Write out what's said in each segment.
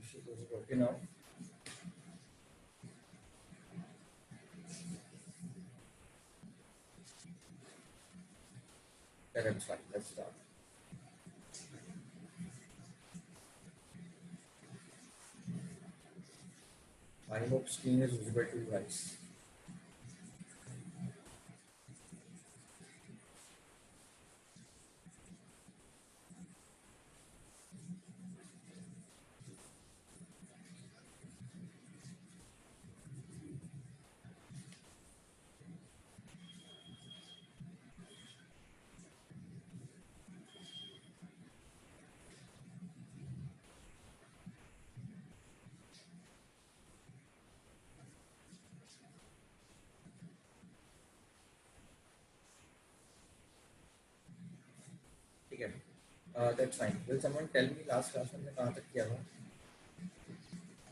Is it okay now? Yeah, that's fine. Let's start. I hope screen is visible to you guys. ठीक है. That's fine. Will someone tell me last class में कहाँ तक किया था?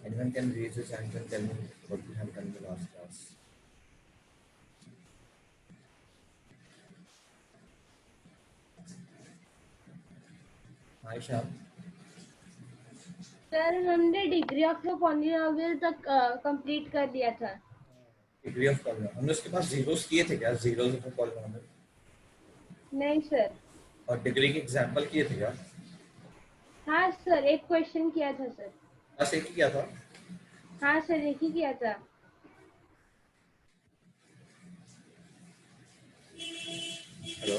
Anyone can raise his hand and tell me what we have done in the last class. Hi Shyam. Sir हमने degree of polynomial तक complete कर लिया था. डिग्री ऑफ पॉलिनोमियल हमने उसके पास जीरोस किए थे क्या? Zeros of polynomial. नहीं सर. और डिग्री के एग्जांपल किए थे क्या? हाँ सर, एक क्वेश्चन किया था सर. बस एक ही किया था. हाँ सर, एक ही किया था. Hello.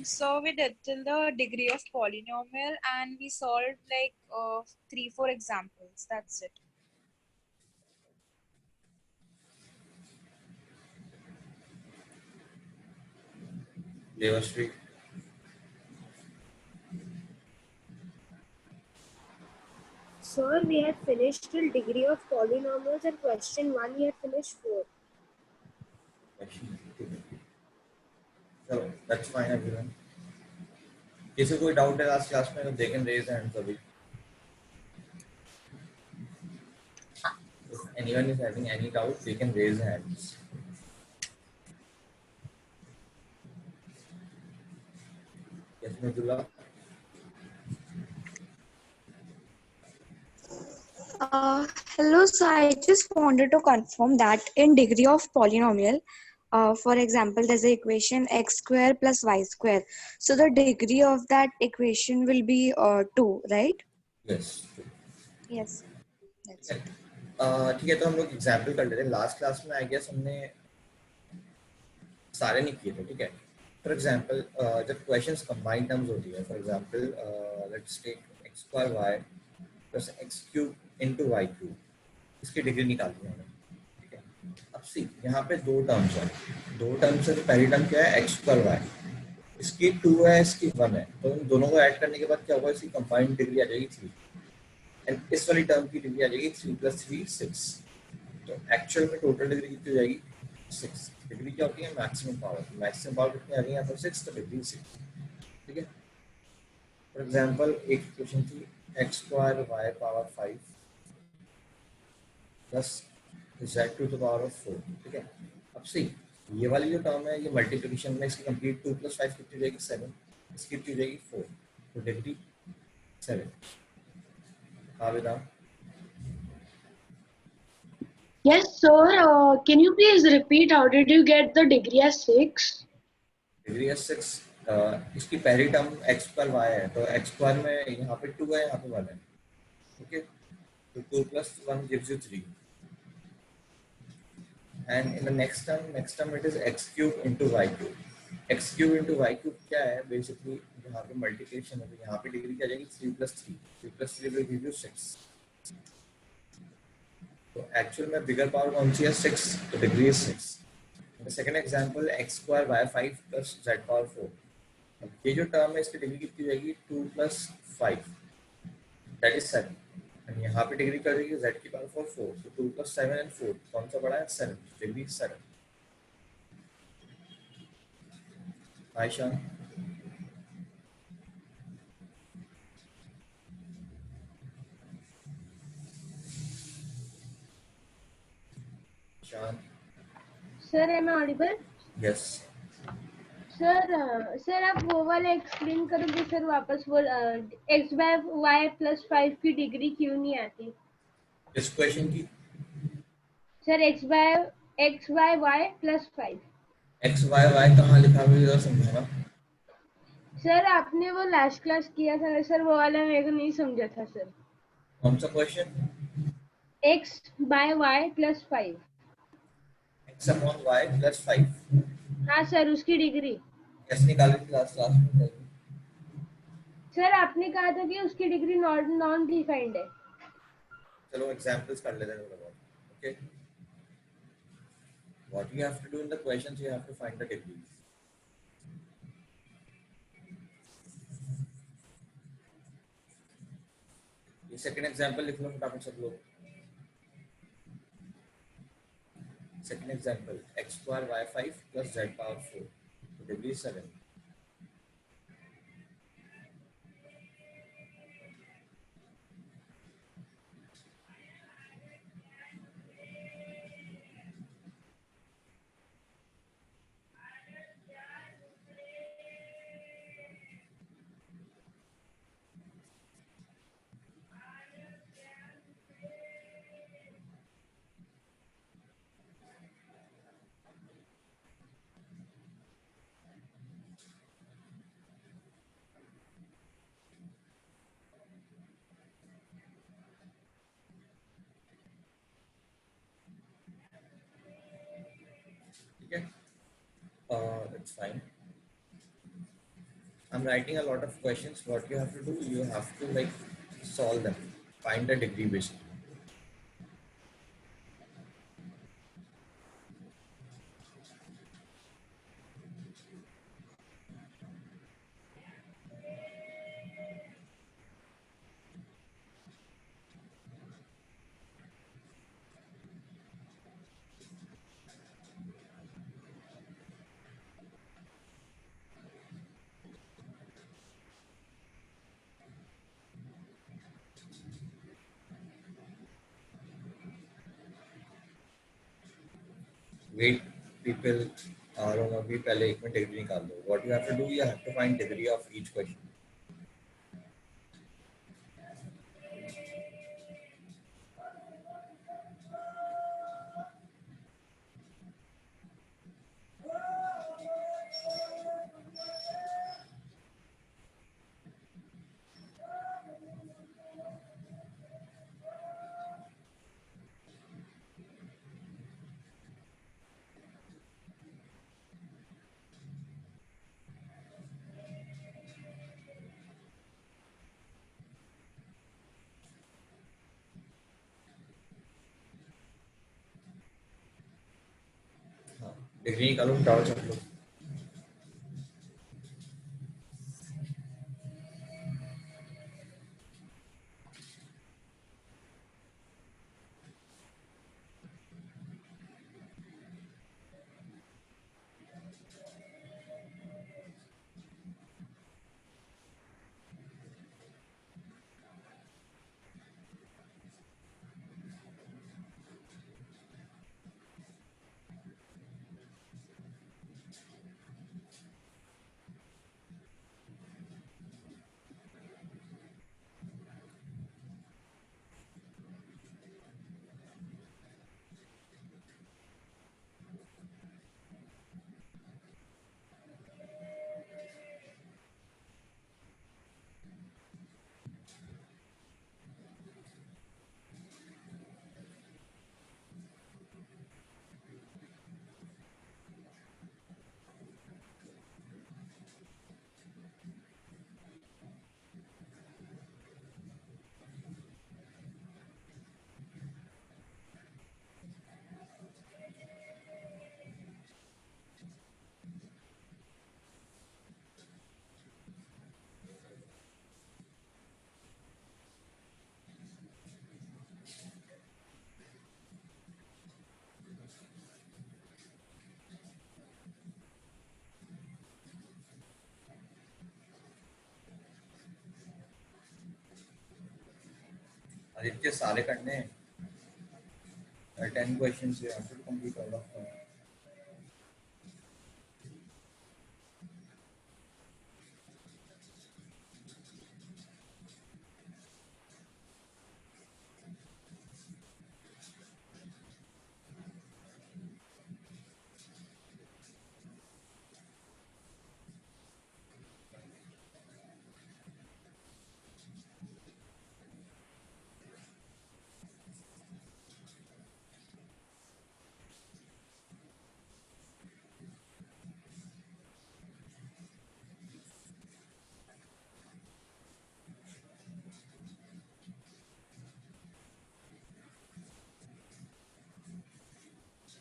So we did till the degree of polynomial and we solved like 3-4 examples. That's it. Devashree. Sir, we had finished till degree of polynomials and question 1 we had finished 4. So that's fine everyone. किसी कोई doubt है last class में तो they can raise hands अभी. If anyone is having any doubt, they can raise hands. Yes, Nidula. Hello, so I just wanted to confirm that in degree of polynomial, for example, there's an equation x square plus y square. So the degree of that equation will be 2, right? Yes. Yes. That's it. ठीक है, तो हम लोग example कर लेते हैं. Last class में I guess हमने सारे नहीं किए थे. ठीक है. फॉर एग्जाम्पल जब क्वेश्चंस कंबाइंड टर्म्स होती है, for example let's take x square y plus x cube into y cube, इसकी डिग्री निकालनी है हमें. ठीक है. अब सी यहाँ पे दो टर्म्स हैं. दो टर्म्स है. तो पहली टर्म क्या है? X square y. इसकी 2 है, इसकी 1 है. तो इन दोनों को ऐड करने के बाद क्या होगा? इसकी कंबाइंड डिग्री आ जाएगी 3. एंड इस वाली टर्म की डिग्री आ जाएगी 3 + 3 6. तो एक्चुअल में टोटल डिग्री कितनी हो जाएगी? 6. डिग्री क्या होती है? Maximum power. मैक्सिमम पावर कितनी आ रही है यहाँ पर? 6. तो डिग्री 6. ठीक है. फॉर एग्जांपल एक क्वेश्चन थी x square y power 5 plus z to the power of 4. ठीक है. अब सी ये वाली जो टर्म है ये मल्टीप्लिकेशन में इसकी कंप्लीट 2 + 5 कितनी हो जाएगी? 7. इसकी कितनी हो जाएगी? 4. तो डिग्री 7. हाँ बेटा. Yes, sir. Can you please repeat how did you get the degree as 6? Degree है 6. इसकी पहली टर्म x स्क्वायर y है. तो x स्क्वायर में यहाँ पे 2 है, यहाँ पे 1 है. ओके. तो 2 + 1 gives you 3. And in the next term it is x cube into y cube. x cube into y cube क्या है? Basically यहाँ पे मल्टीप्लिकेशन है. तो यहाँ पे डिग्री क्या जाएगी? 3 + 3. 3 + 3 will give you 6. तो एक्चुअल में बिगर पावर कौन सी है? 6. तो degree is 6. Second example x square y 5 plus z power 4. ये जो टर्म है इसकी डिग्री कितनी जाएगी? 2 + 5 दैट इज 7. एंड यहाँ पे डिग्री कर देगी z की पावर 4. तो 2 + 7 and 4 कौन सा बड़ा है? 7. डिग्री 7. आयशा. शान. Sir, am I audible? Yes. Sir आप वो वाला एक्सप्लेन करोगे सर वापस, वो एक्स बाय वाई प्लस 5 की डिग्री क्यों नहीं आती? इस क्वेश्चन की sir x by y plus 5। X y y कहाँ लिखा हुआ है, जरा समझाना। सर आपने वो लास्ट क्लास किया था सर, वो वाला मेरे को नहीं समझा था सर। कौन सा question? X by y plus 5। X upon y plus 5 हाँ सर, उसकी डिग्री। कैसे निकाली थी लास्ट क्लास में बताइए? सर आपने कहा था कि उसकी डिग्री नॉन डिफाइंड है। चलो एग्जांपल्स कर लेते हैं थोड़ा बहुत। Okay, what you have to do in the questions, you have to find the degrees. ये सेकंड एग्जांपल लिख लो फटाफट सब लोग। Second example x square y 5 plus z power 4, तो डिग्री 7। ठीक है, that's fine. I'm writing a lot of questions. What you have to do, you have to like solve them, find the degree basically. Wait, people, और अभी पहले एक minute degree निकाल दो। What you have to do, you have to find degree of each question. हाँ, degree निकालो फटाफट सब लोग। आदित्य सारे करने हैं। 10 questions you have to complete all of them.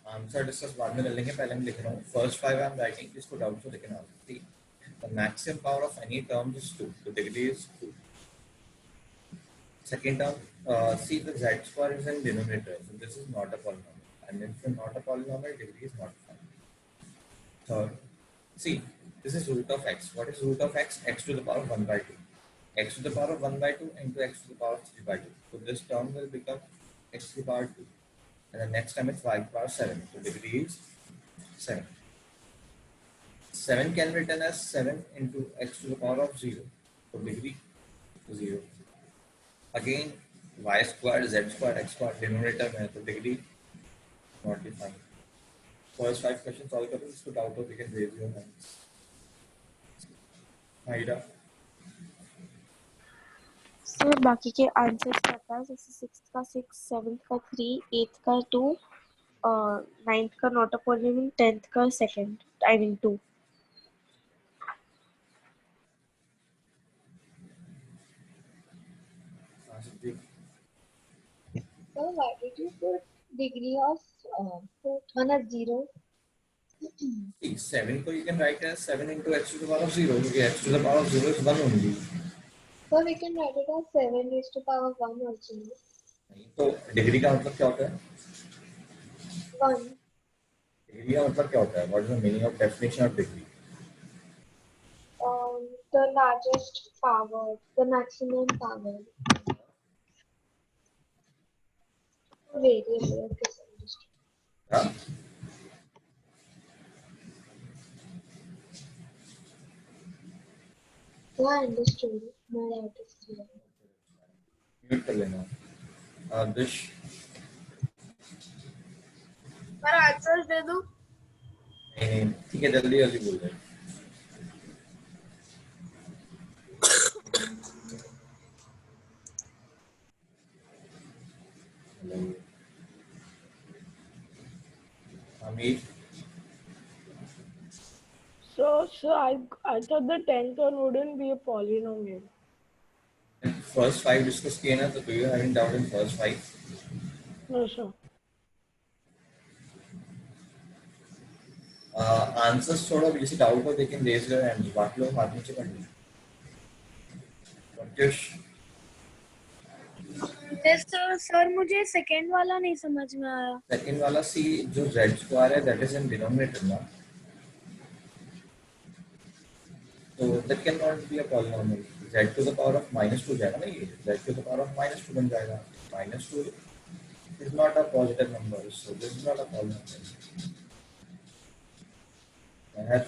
Answer discuss बाद में कर लेंगे, पहले मैं लिख रहा हूँ फर्स्ट 5 आई एम राइटिंग, जिसको डाउट हो लेकिन आ सकती the maximum power of any term is 2, the degree is 2. Second term, see the z square is in denominator, so this is not a polynomial, and if it's not a polynomial, degree is not 5. Third, see, this is root of x. What is root of x? X to the power of 1 by 2. X to the power of 1 by 2 into x to the power of 3 by 2. So this term will become x to the power 2. And the next term is y to the power 7. So degree is 7. 7 can be written as 7 into x to the power of 0. So degree 0. Again, y squared, z squared, x squared, denominator में तो degree not defined. First 5 questions solve करो, इसको doubt हो, you can raise your hands. Aida. Sir बाकी के answers पता है, जैसे 6th का 6, 7th का 3, 8th का 2, 9th का नॉट अ पॉलिनोमियल, 10th का 2nd, I mean 2. So why did you put degree of fourth one as 0? See, 7 को you can write as 7 into x to the power of 0, because x to the power of 0 is 1 only. So we can write it as 7 raised to power 1 also. तो degree का मतलब क्या होता है? 1. Degree का मतलब क्या होता है? What is the meaning of definition of degree? The largest power, the maximum power. Variable. Okay, sir, understood. हाँ? So I understood. My doubt is clear. Mute कर लेना. दिश. पर आंसर दे दो. नहीं, ठीक है, जल्दी जल्दी बोल दे. Amit. So I thought the 10th one wouldn't be a polynomial. First 5 discuss किए ना, तो do you have any doubt in first 5? No, sir. Answers थोड़ा किसी डाउट हो, they can raise your hands. बाकी लोग हाथ नीचे कर लें. प्रत्युष. Yes, sir, मुझे second वाला नहीं समझ में आया. Second वाला सी जो z square है, that is in denominator ना. तो that cannot be a polynomial. Z to the power of -2 जाएगा ना ये. Z to the power of -2 बन जाएगा. -2 is not a positive number, so this is not a polynomial. I have.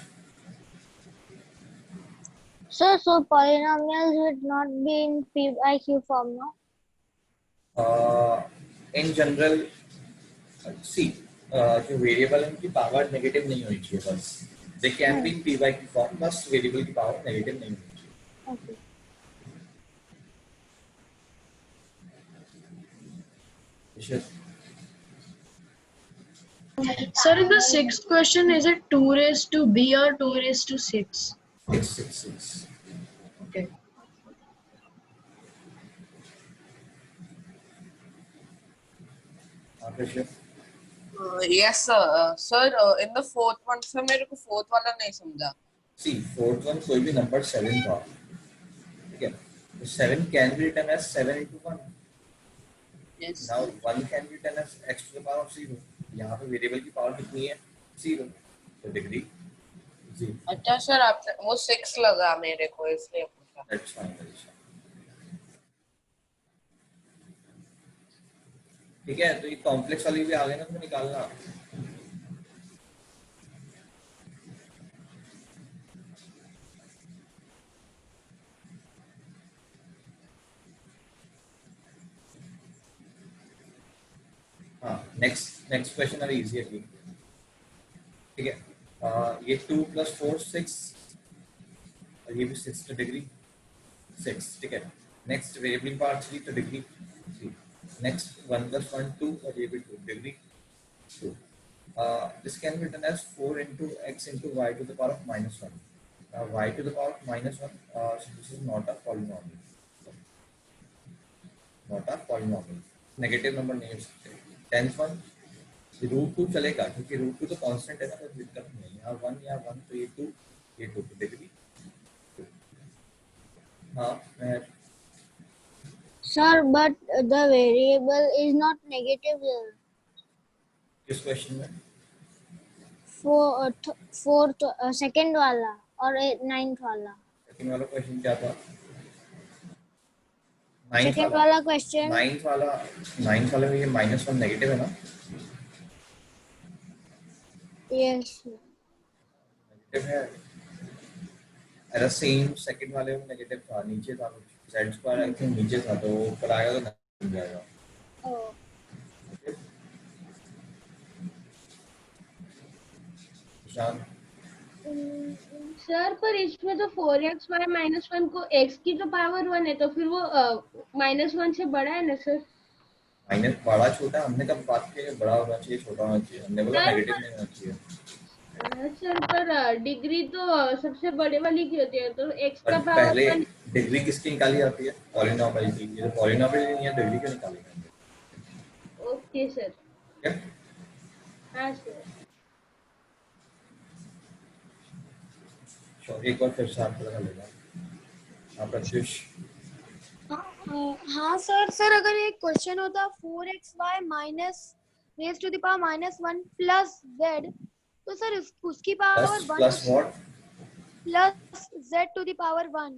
So polynomials would not be in P by Q form, no? In general, see, जो variable है उनकी power negative नहीं होनी चाहिए बस. They can be in P by Q form, बस variable की power negative नहीं होनी चाहिए. Okay. Sir, in the 6th question, is it 2 raised to b or 2 raised to 6? 6. Okay. Yes, sir. Sir, in the fourth one, sir, मेरे को fourth वाला नहीं समझा. See, fourth one कोई भी number 7 का, ठीक है? तो 7 can be written as 7 into 1. Yes. Now 1 can be written as x to the power of 0. यहाँ पे वेरिएबल की पावर कितनी है? 0. तो डिग्री 0. अच्छा सर, आपने वो 6 लगा मेरे को, इसलिए पूछा. That's fine. ठीक है, तो ये कॉम्प्लेक्स वाली भी आ गई ना, तो निकालना. हाँ, नेक्स्ट क्वेश्चन अभी इजी है. ठीक है, ये 2 + 4 6 और ये भी 6 तो डिग्री 6. ठीक है, नेक्स्ट वेरिएबल पार्ट 3 तो डिग्री 3. नेक्स्ट 1 + 1 2 और ये भी 2 degree 2. This can be written as 4 into x into y to the power of -1. Y to the power of -1, so this is not a polynomial. Not a polynomial. Negative number नहीं हो सकते. 10th one, root 2 चलेगा क्योंकि root 2 तो constant है ना, कोई दिक्कत नहीं है। यहाँ 1 या 1 तो ये 2 डिग्री। हाँ मैं Sir, but the variable is not negative here. किस क्वेश्चन में? Fourth, second वाला और ninth वाला. सेकंड वाला क्वेश्चन क्या था? Second वाला question. नाइन्थ वाले में ये -1 नेगेटिव है ना? Yes. नेगेटिव है। अरे सेम सेकंड वाले में नेगेटिव था, नीचे था, z स्क्वायर आई थिंक नीचे था, तो ऊपर आएगा तो नहीं जाएगा। Oh. शान सर पर इसमें तो 4xy -1 को x की तो पावर 1 है, तो फिर वो -1 से बड़ा है ना सर? माइनस बड़ा छोटा हमने कब बात की है? बड़ा होना चाहिए छोटा होना चाहिए, हमने बोला नेगेटिव नहीं होना चाहिए। सर पर डिग्री तो सबसे बड़े वाली की होती है, तो x का पर पावर पहले 1। डिग्री किसकी निकाली जाती है? पॉलिनोमियल की। ये पॉलिनोमियल नहीं है, डिग्री क्यों निकालेंगे? Okay sir. क्या? हाँ सर। एक बार फिर से आप लगा लेना। हाँ प्रत्युष। हाँ सर, अगर एक क्वेश्चन होता 4xy minus raise to the power -1 plus z, तो सर उसकी power 1 plus what? Plus z to the power 1।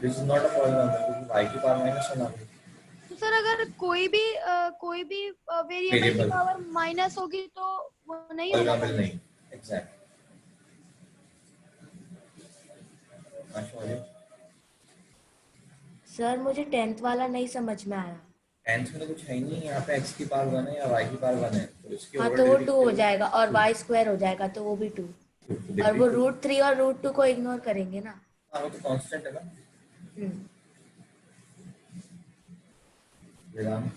This is not a polynomial, y की पावर -1 आ गई। तो सर अगर कोई भी वेरिएबल की पावर माइनस होगी तो वो नहीं होगा। पॉलिनोमियल नहीं, एग्जैक्ट। सर मुझे 10th वाला नहीं समझ में आया। 10th में तो कुछ है ही नहीं, यहाँ पे x की पावर 1 है या y की पावर 1 है, तो इसकी हाँ तो वो 2 हो जाएगा और y स्क्वायर हो जाएगा तो वो भी 2, और वो √3 और √2 को इग्नोर करेंगे ना। हाँ वो तो कांस्टेंट है ना। विराम।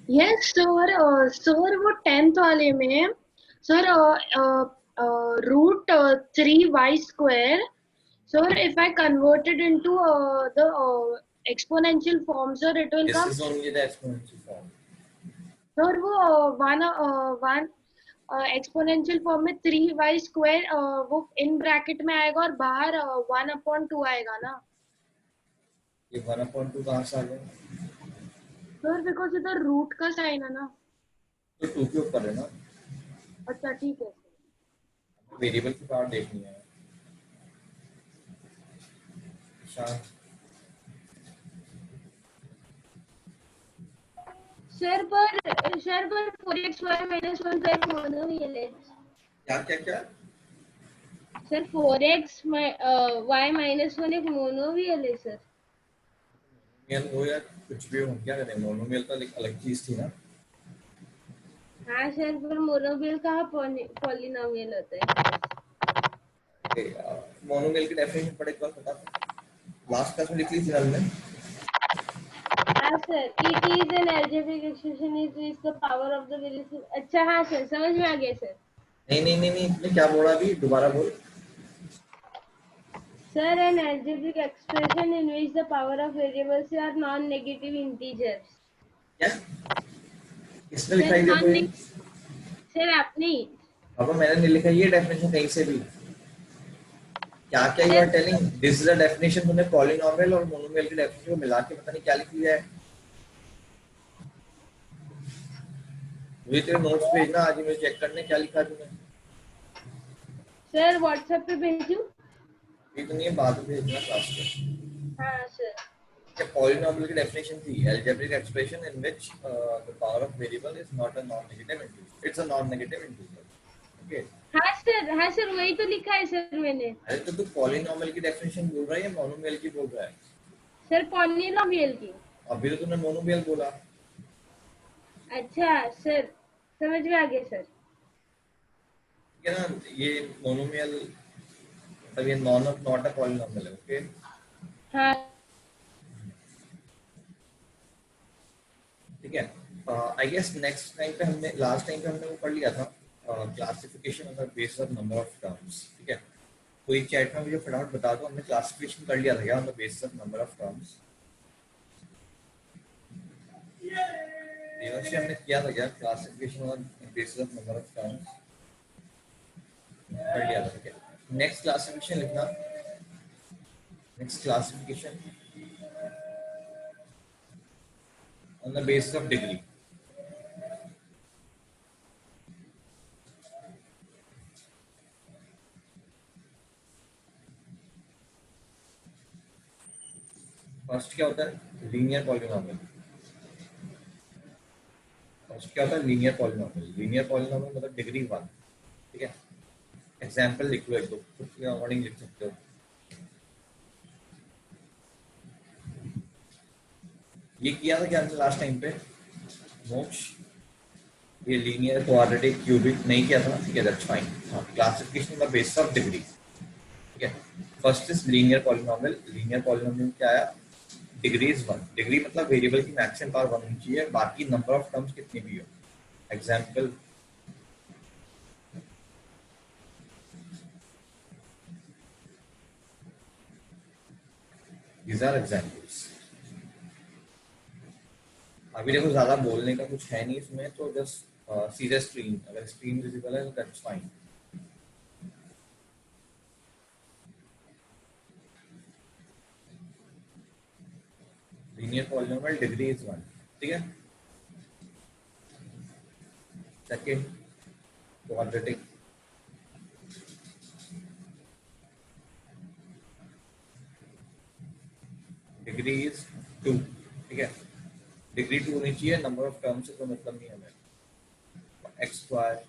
यस सर, सर वो 10th वाले में sir √3y², sir if I convert it into the exponential form, sir it will This come. is only the exponential form. Sir वो one exponential form में 3y² वो in bracket में आएगा और बाहर 1/2 आएगा ना। ये 1/2 कहाँ से आ गया? सर बिकॉज इधर रूट का साइन है ना, तो 2 के ऊपर है ना। अच्छा ठीक है, वेरिएबल की पावर देखनी है। सर पर 4xy -1 का एक मोनोमियल है। क्या? सर 4xy -1 एक मोनोमियल है सर। मोनोमियल हो या कुछ भी हो, क्या करें? मोनोमियल तो एक अलग चीज थी ना। हाँ सर, पर मोनोमियल कहाँ पॉलिनोमियल होता है? मोनोमियल की डेफिनेशन पढ़े, एक बार बता दो। लास्ट क्लास में लिख ली थी हमने। हाँ sir, it is an algebraic expression is the power of the variable। अच्छा हाँ सर, समझ में आ गया सर। नहीं, तुमने क्या बोला अभी? दोबारा बोल। Sir, an algebraic expression in which the power of variables are non-negative integers। क्या? किसने लिखा है? सर आपने। अब मैंने नहीं लिखा ये डेफिनेशन कहीं से भी। क्या you are telling? This is a definition. तुमने पॉलिनोमियल और मोनोमियल की डेफिनेशन को मिला के पता नहीं क्या लिख लिया है। मुझे तेरे नोट्स भेजना आज, मुझे चेक करने क्या लिखा तूने। सर व्हाट्सएप पे भेजूं? इतनी बात भेजना क्लास में। हाँ सर। क्या पॉलिनोमियल की डेफिनेशन थी? Algebraic expression in which the power of variable is not a non-negative integer. It's a non-negative integer. Okay. हाँ सर वही तो लिखा है सर मैंने। अरे तो तू पॉलिनोमियल की डेफिनेशन बोल रहा है या मोनोमियल की बोल रहा है? सर पॉलिनोमियल की। अभी तो तूने मोनोमियल बोला। अच्छा सर, समझ में आ गया सर। ठीक है ना, ये मोनोमियल मतलब ये नॉट अ पॉलिनोमियल है। ओके। हाँ ठीक है। आई गेस नेक्स्ट टाइम पे हमने लास्ट टाइम पे हमने वो पढ़ लिया था, classification on the basis of number of terms. ठीक है, कोई चैट में मुझे फटाफट बता दो, हमने क्लासिफिकेशन कर लिया था क्या on the basis of number of terms? Devanshi हमने किया था क्या classification on basis of number of terms कर लिया था ठीक है नेक्स्ट क्लासिफिकेशन लिखना next classification on the basis of degree first क्या होता है लीनियर पॉलिनोमियल फर्स्ट क्या होता है लीनियर पॉलिनोमियल मतलब डिग्री 1 ठीक है एग्जांपल लिख लो एक दो कुछ अकॉर्डिंग लिख सकते हो ये किया था क्या हमने लास्ट टाइम पे मोक्ष ये लीनियर क्वाड्रेटिक क्यूबिक नहीं किया था ठीक है दैट्स फाइन हां classification on the basis of degree ठीक है फर्स्ट इज लीनियर पॉलिनोमियल क्या आया डिग्री इज 1 डिग्री मतलब वेरिएबल की मैक्सिमम पावर 1 होनी चाहिए बाकी नंबर ऑफ टर्म्स कितनी भी हो एग्जांपल these are examples अभी देखो ज्यादा बोलने का कुछ है नहीं इसमें तो जस्ट सीधे स्क्रीन अगर स्क्रीन विजिबल है तो that's fine linear polynomial degree is 1 ठीक है सेकंड क्वाड्रेटिक डिग्री इज 2 ठीक है डिग्री 2 होनी चाहिए नंबर ऑफ टर्म्स से तो मतलब नहीं हमें x square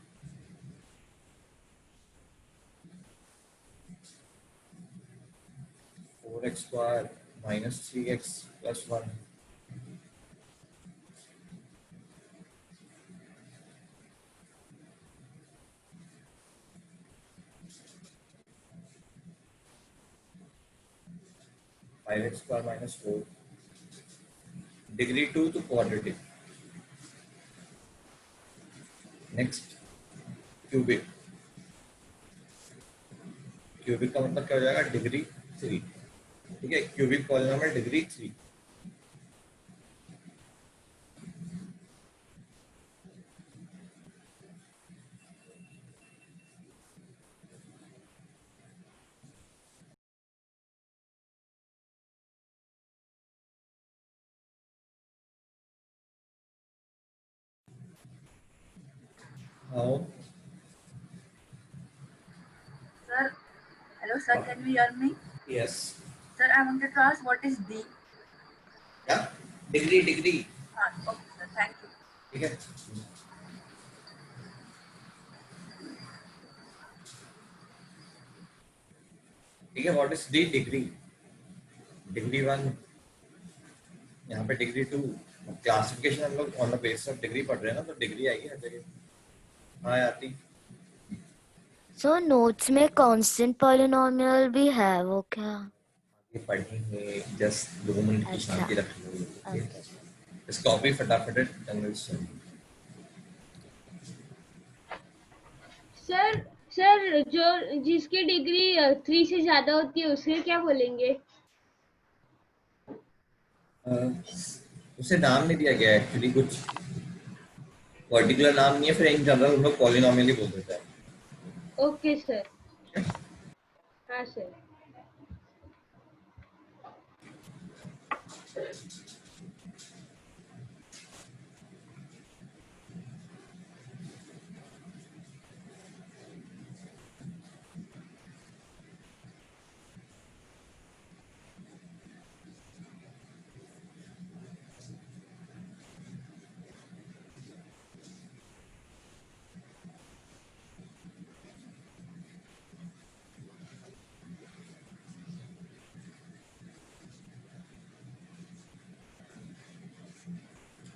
four x square minus 3x plus 1 5x square minus 4 degree 2 तो क्वाड्रेटिक नेक्स्ट क्यूबिक का मतलब क्या हो जाएगा डिग्री 3 ठीक है क्यूबिक पॉलिनोमियल डिग्री 3 आओ Sir, hello sir, can you hear me? Yes Sir, I wanted to ask what is D? क्या degree Okay sir, thank you. ठीक है ठीक है व्हाट इज डी डिग्री 1 यहाँ पे डिग्री 2 क्लासिफिकेशन हम लोग on the basis of degree पढ़ रहे हैं ना तो डिग्री आएगी हर जगह हाँ आती सो नोट्स में कांस्टेंट पॉलिनोमियल भी है वो क्या ये पढ़ेंगे जस्ट 2 मिनट की अच्छा। शांति रख लो इस कॉपी फटाफट जंगल से सर जो जिसकी डिग्री 3 से ज्यादा होती है उसे क्या बोलेंगे उसे नाम नहीं दिया गया एक्चुअली कुछ पर्टिकुलर नाम नहीं है फिर इन जनरल हम लोग पॉलिनोमियल ही बोल देते हैं ओके सर हाँ सर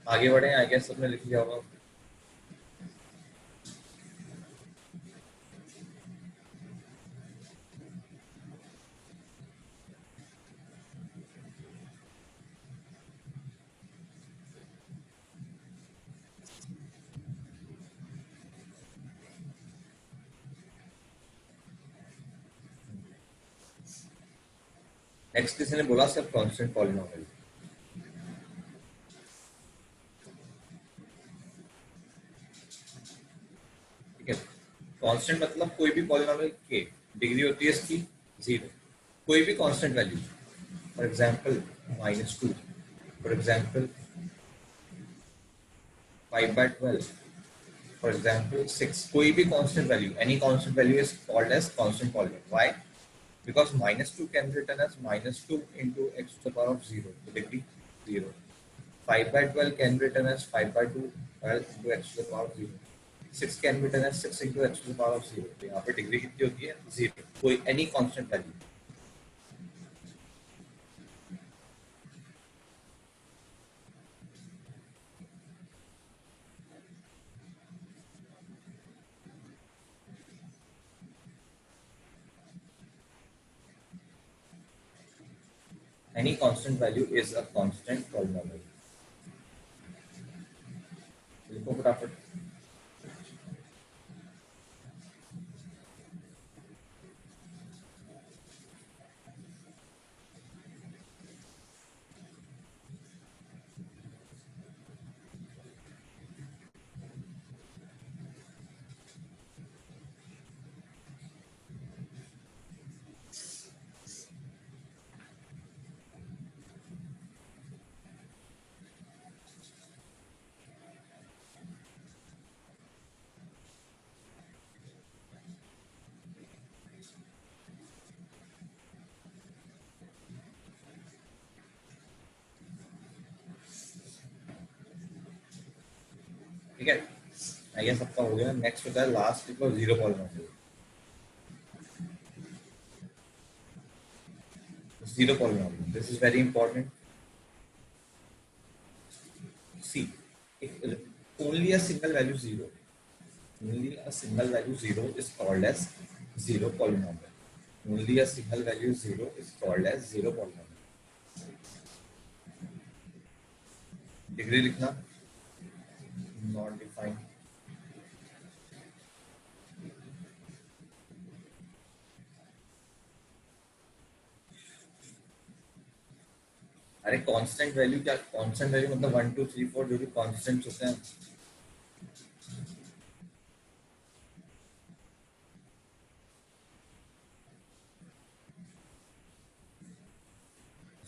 आगे बढ़े आई गेस सबने लिख लिया होगा नेक्स्ट किसी ने बोला सर कांस्टेंट पॉलिनोमियल कांस्टेंट मतलब कोई भी पॉलिनोमियल के डिग्री होती है इसकी 0, कोई भी constant value, for example -2, for example 5/12, for example 6, कोई भी constant value, any constant value is called as constant polynomial. Why? Because -2 can be written as -2 into x to the power of 0, the degree 0. 5/12 can be written as 5/2 into x to the power of 0. 6 can be written as 6 into x to the power of 0. तो यहाँ पे degree कितनी होती है? 0. कोई any constant value. Any constant value is a constant polynomial. लिखो फटाफट. ठीक है, ये सबका हो गया. नेक्स्ट होता है लास्ट लिखो zero polynomial. Zero polynomial. This is very important. See, if only a single value 0, only a single value 0 is called as zero polynomial. Only a single value 0 is called as zero polynomial. Degree लिखना, not defined. अरे constant value क्या? Constant value मतलब 1 2 3 4 जो भी constants होते हैं.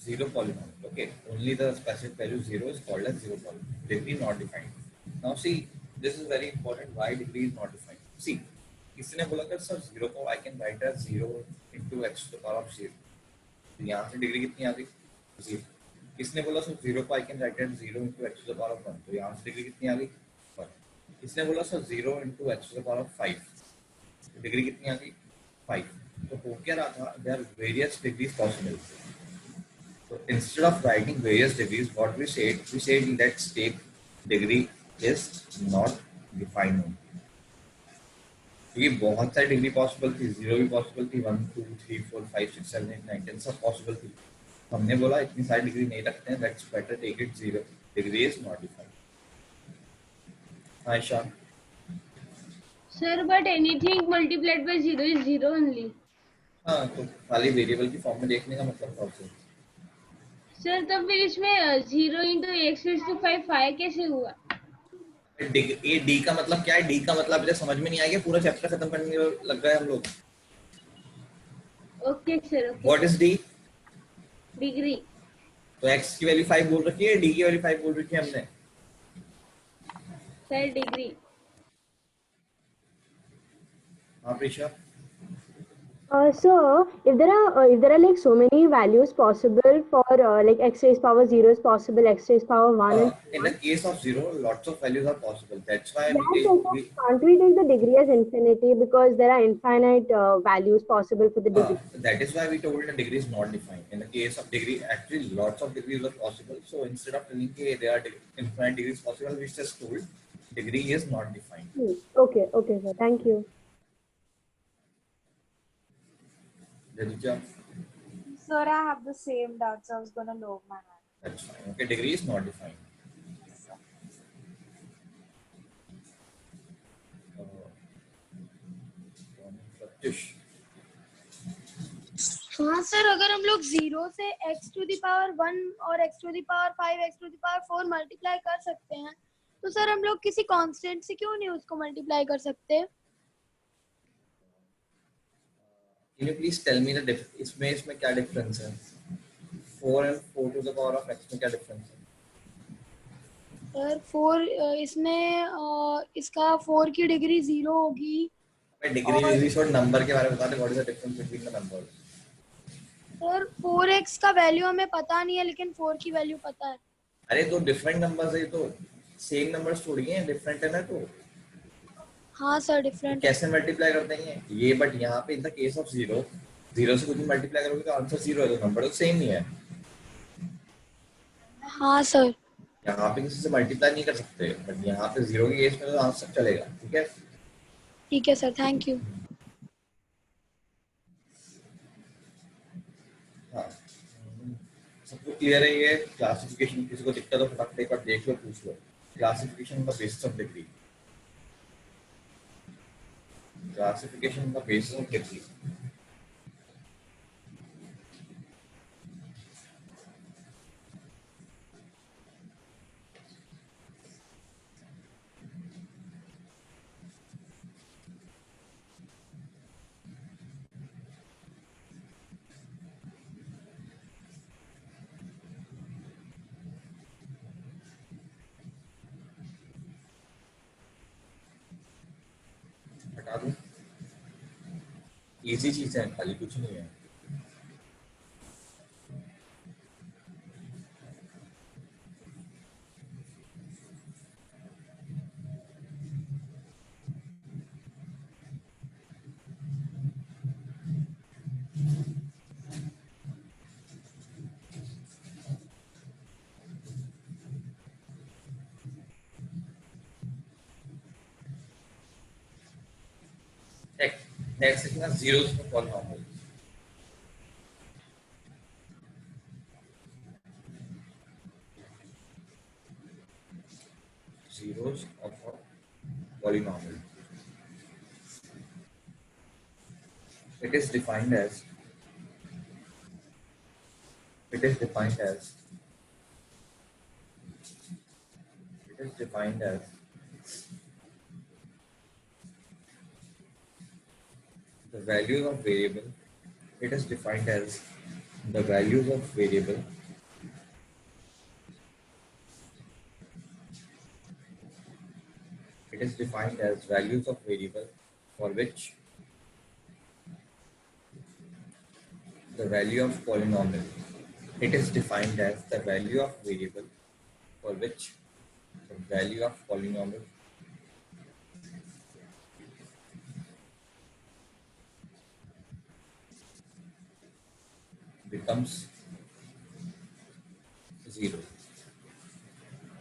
Zero polynomial. Okay, only the specific value 0 is called as zero polynomial. Degree not defined. Now see, this is very important. Why degree is not defined? See, किसी ने बोला कि सर 0 को I can write as 0 into x to the power of 0. तो यहाँ से degree कितनी आ गई? 0. किसने बोला सर 0 को I can write as 0 into x to the power of 1. तो यहाँ से डिग्री कितनी आ गई? 1. किसने बोला sir 0 into x to the power of 5. तो डिग्री कितनी आ गई? 5. तो हो क्या रहा था? There are various degrees possible. So instead of writing various degrees, what we said let's take degree is not defined. क्योंकि बहुत सारी डिग्री पॉसिबल थी, 0 भी पॉसिबल थी, 1 2 3 4 5 6 7 8 9 10 सब पॉसिबल थी. हमने बोला इतनी सारी डिग्री नहीं रखते हैं, let's better take it 0. Degree is not defined. Ayesha. Sir, but anything multiplied by 0 is 0 only. हाँ, तो खाली वेरिएबल की फॉर्म में देखने का मतलब कौन सा? सर तब फिर इसमें 0 into x raised to 5 5 कैसे हुआ? ये डी का मतलब क्या है? डी का मतलब मुझे समझ में नहीं आएगा. पूरा चैप्टर खत्म करने लग रहा है हम लोग. Okay sir. Okay. What is D? Degree. तो x की वैल्यू 5 बोल रखी है, d की वैल्यू 5 बोल रखी है हमने. Sir degree. हाँ Prisha. So if there are like so many values possible for like x raised power 0 is possible, x raised power 1 and in the case of 0 lots of values are possible. That's why can't we take the degree as infinity because there are infinite values possible for the degree. That is why we told the degree is not defined. In the case of degree, actually lots of degrees are possible. So instead of telling there are infinite degrees possible, we just told degree is not defined. Okay, sir. Thank you. Sir, I have the same doubts. I was gonna lower my hand. That's fine. Okay, degree is not defined. हाँ sir, अगर हम लोग 0 से x to the power 1 और x to the power 5, x to the power 4 multiply कर सकते हैं, तो सर हम लोग किसी कांस्टेंट से क्यों नहीं उसको मल्टीप्लाई कर सकते? Can you please tell me the इसमें क्या difference है? 4 and 4 to the power of x में क्या difference है? सर 4 इसमें इसका 4 की डिग्री 0 होगी। डिग्री शॉर्ट नंबर के बारे में बताते, what is the difference between the number? Sir 4x का वैल्यू हमें पता नहीं है, लेकिन 4 की वैल्यू पता है। अरे तो डिफरेंट नंबर्स है, तो सेम नंबर्स थोड़ी हैं, डिफरेंट है ना। तो हाँ सर डिफरेंट। कैसे मल्टीप्लाई करते हैं ये? बट यहाँ पे इन द केस ऑफ 0 से कुछ मल्टीप्लाई करोगे तो आंसर 0 है, तो नंबर तो सेम ही है। हाँ सर। यहाँ पे किसी से मल्टीप्लाई नहीं कर सकते, बट यहाँ पे 0 के केस में तो आंसर चलेगा। ठीक है, ठीक है सर, थैंक यू। हाँ, सबको क्लियर है ये क्लासिफिकेशन? किसी को दिक्कत हो फटाफट एक बार देख लो, पूछ लो। क्लासिफिकेशन का बेसिस ऑफ डिग्री, क्लासिफिकेशन का बेसिस ऑफ डिग्री। हटा दूं? इजी चीज है, खाली कुछ नहीं है। नेक्स्ट लिखना zeros for polynomial. Zeros of a polynomial. It is defined as the values of variable. It is defined as the values of variable for which the value of polynomial. It is defined as the value of variable for which the value of polynomial becomes 0.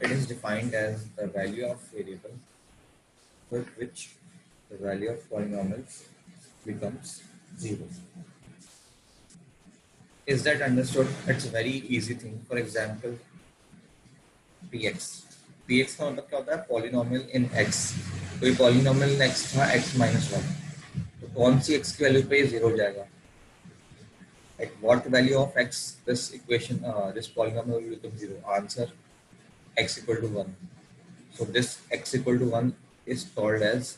It is defined as the value of variable for which the value of polynomials becomes 0. Is that understood? It's a very easy thing. For example, px. px का मतलब क्या होता है? Polynomial इन x. कोई polynomial इन x था x minus 1, तो कौन सी x की वैल्यू पे 0 हो जाएगा? At what value of x this equation, this polynomial will become 0? Answer, x equal to 1. So this x equal to 1 is called as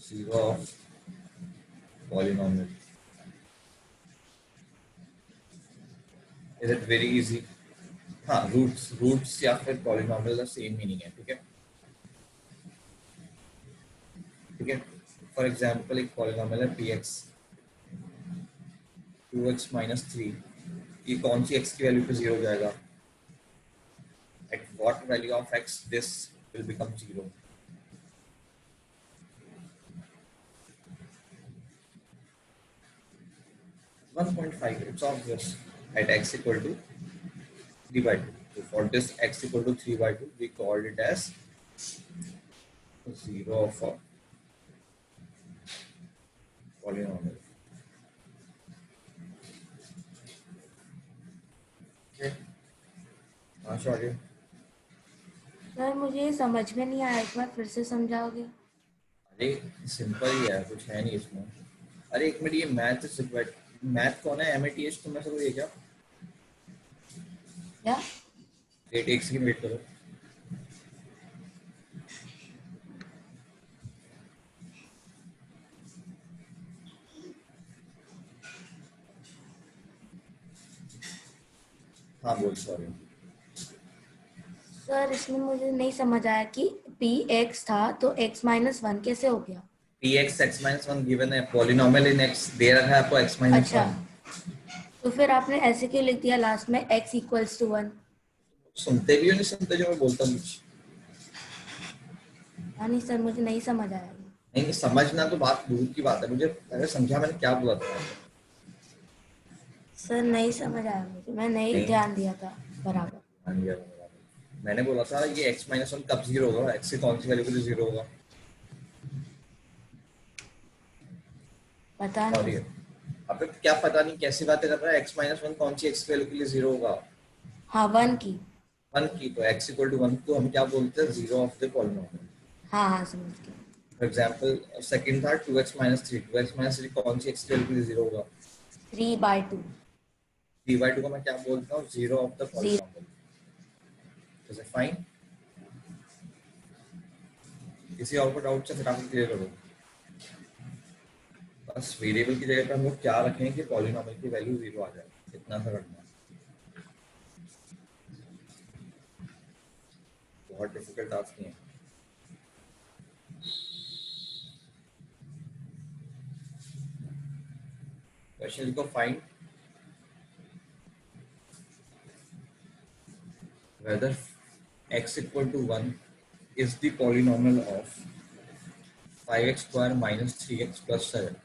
zero of polynomial. Is it very easy? हाँ, roots या फिर polynomial का same meaning है। ठीक है, ठीक है। For example एक पॉलिनोमियल है px 2x minus 3, ये कौन सी x की वैल्यू पे 0 हो जाएगा? At what value of x this will become 0? (1.5). It's obvious. At x equal to 3/2. So for this x equal to 3/2, we called it as 0 of a polynomial. Okay. Sir मुझे समझ में नहीं आया, एक बार फिर से समझाओगे? अरे सिंपल ही है, कुछ है नहीं इसमें। अरे एक मिनट, ये मैथ कौन है? MATH तुम में से कोई है क्या? एक सेकंड वेट करो। हाँ बोल, सॉरी। सर इसमें मुझे नहीं समझ आया कि px था तो x माइनस 1 कैसे हो गया? px x minus 1 गिवन है, पॉलिनोमियल इन x दे रखा है आपको x minus 1। अच्छा, तो फिर आपने ऐसे क्यों लिख दिया लास्ट में x इक्वल्स टू 1? सुनते भी हो नहीं सुनते जो मैं बोलता हूँ कुछ? हाँ नहीं सर, मुझे नहीं समझ आया। नहीं समझना तो बात दूर की बात है, मुझे पहले समझा मैंने क्या बोला था। सर नहीं समझ आया मुझे, मैं नहीं ध्यान दिया था बराबर। मैंने बोला था ये x minus 1 कब 0 होगा, x की कौन सी वैल्यू के लिए 0 होगा? पता नहीं। अब क्या पता नहीं, कैसी बातें कर रहा है? x minus 1 कौन सी x की वैल्यू के लिए 0 होगा? हाँ 1 की। 1 की, तो x equal to 1 को हम क्या बोलते हैं? 0 ऑफ द पॉलिनोमियल। हाँ हाँ समझ गया। फॉर एग्जांपल सेकंड था 2x minus 3, 2x minus 3 कौन सी x की वैल्यू के लिए 0 होगा? 3/2। 3/2 को मैं क्या बोलता हूँ? 0 of the polynomial. Is it fine? किसी और को डाउट से फटाफट क्लियर करो। बस वेरिएबल की जगह पर हम लोग क्या रखें कि पॉलिनोमियल की वैल्यू 0 आ जाए, इतना सा रखना है। बहुत डिफिकल्ट टास्क नहीं है। क्वेश्चन लिखो, find whether x equal to 1 is the polynomial of 5x square minus 3x plus 7.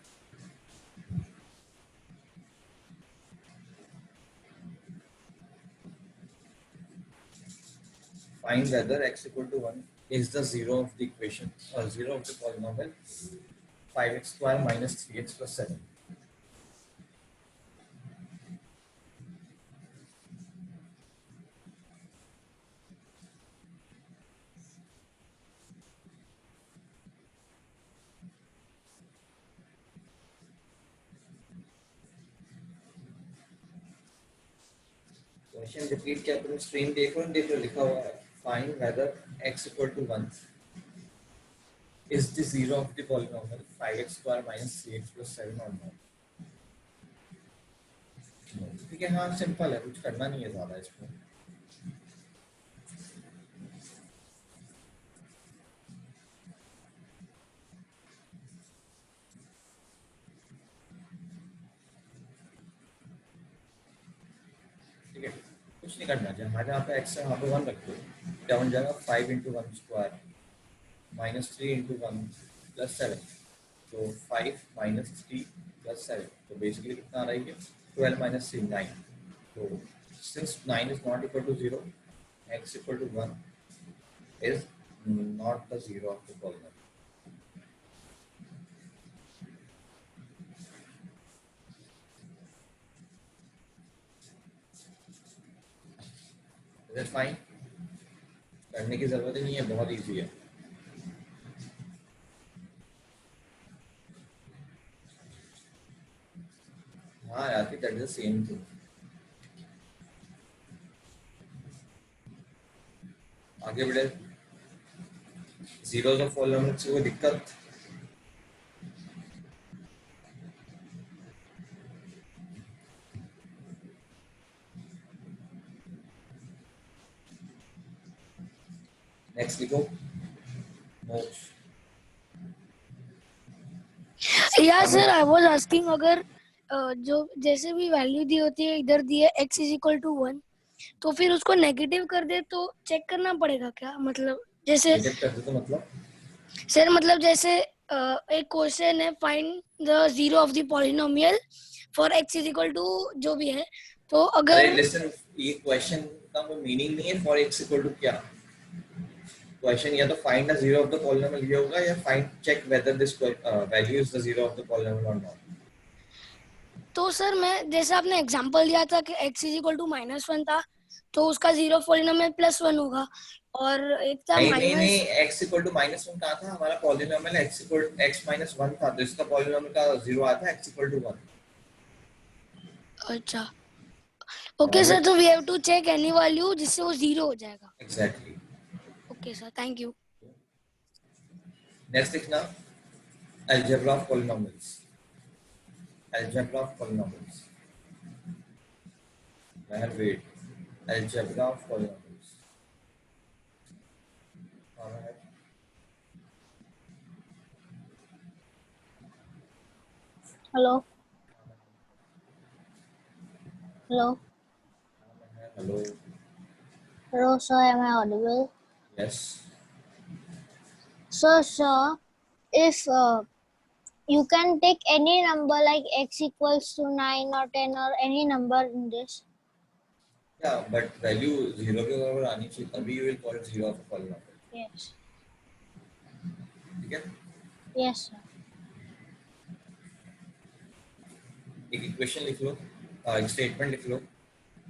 Find whether x equal to 1 is the 0 of the equation or 0 of the polynomial 5x square minus 3x plus 7. Question repeat किया, तुम screen देखो ना, देखो लिखा हुआ है find whether x equal to 1 is the 0 of the polynomial 5x square minus 3x plus 7 or not. ठीक है, हाँ सिंपल है, कुछ करना नहीं है ज़्यादा इसमें। ठीक है, कुछ नहीं करना, जहाँ जहाँ पे x है वहाँ पे 1 रख दो, क्या बन जाएगा? 5 into 1 square minus 3 into 1 plus 7, तो 5 minus 3 plus 7, तो बेसिकली कितना आ रहा है? 12 minus 3 9. So since 9 is not equal to 0, x equal to 1 is not the 0 of the polynomial. Is that fine? करने की जरूरत ही नहीं है, बहुत इजी है। हाँ यार, that is the same thing. आगे बढ़े, जीरोस ऑफ पॉलिनोमियल से कोई दिक्कत? नेक्स्ट लिखो, मोक्ष। या सर आई वाज आस्किंग, अगर जो जैसे भी वैल्यू दी होती है, इधर दी है x इज इक्वल टू 1, तो फिर उसको नेगेटिव कर दे तो चेक करना पड़ेगा क्या? मतलब जैसे नेगेटिव कर दे तो मतलब सर, मतलब जैसे एक क्वेश्चन है, find the zero of the polynomial for x is equal to जो भी है, तो अगर लिसन, ये क्वेश्चन का कोई मीनिंग नहीं है फॉर x इक्वल टू क्या। क्वेश्चन या तो find the zero of the polynomial ये होगा, या find check whether this value is the zero of the polynomial और नॉट। तो सर मैं जैसे आपने एग्जांपल दिया था कि x इज इक्वल टू -1 था, तो उसका जीरो पॉलिनोमियल +1 होगा, और एक था नहीं, x इक्वल टू -1 कहाँ था? हमारा polynomial x equal x minus 1 था, तो इसका पॉलिनोमियल का जीरो आया था x इक्वल टू 1। अच्छा, ओके सर, तो we have to check any value जिससे वो जीरो हो जाएगा। Exactly. Okay sir, thank you. Next लिखना, algebra of polynomials. Algebra of polynomials, wait algebra of polynomials. Alright. Hello. Hello. Hello. Hello, sir. Am I audible? Yes. So, sir, if you can take any number like x equals to 9 or 10 or any number in this. Yeah, but value 0 के बराबर आनी चाहिए तभी you will call it 0 of a polynomial. Yes. ठीक है? Yes, sir. एक equation लिख लो, एक स्टेटमेंट लिख लो,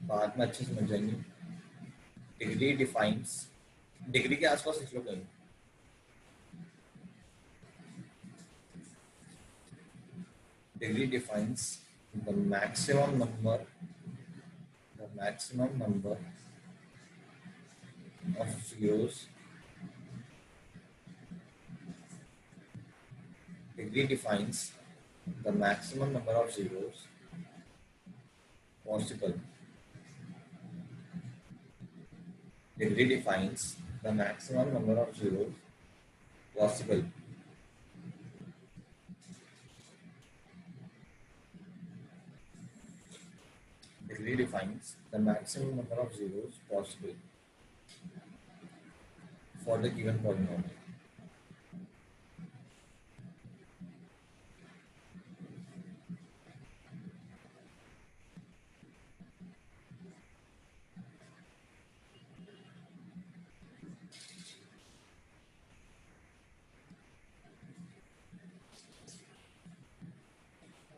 बाद में अच्छे से समझ जाएंगे. डिग्री डिफाइंस, डिग्री के आसपास लिख लो कहीं. Degree defines the maximum number of zeros. Degree defines the maximum number of zeros possible. Degree defines the maximum number of zeros possible. Degree defines the maximum number of zeros possible for the given polynomial.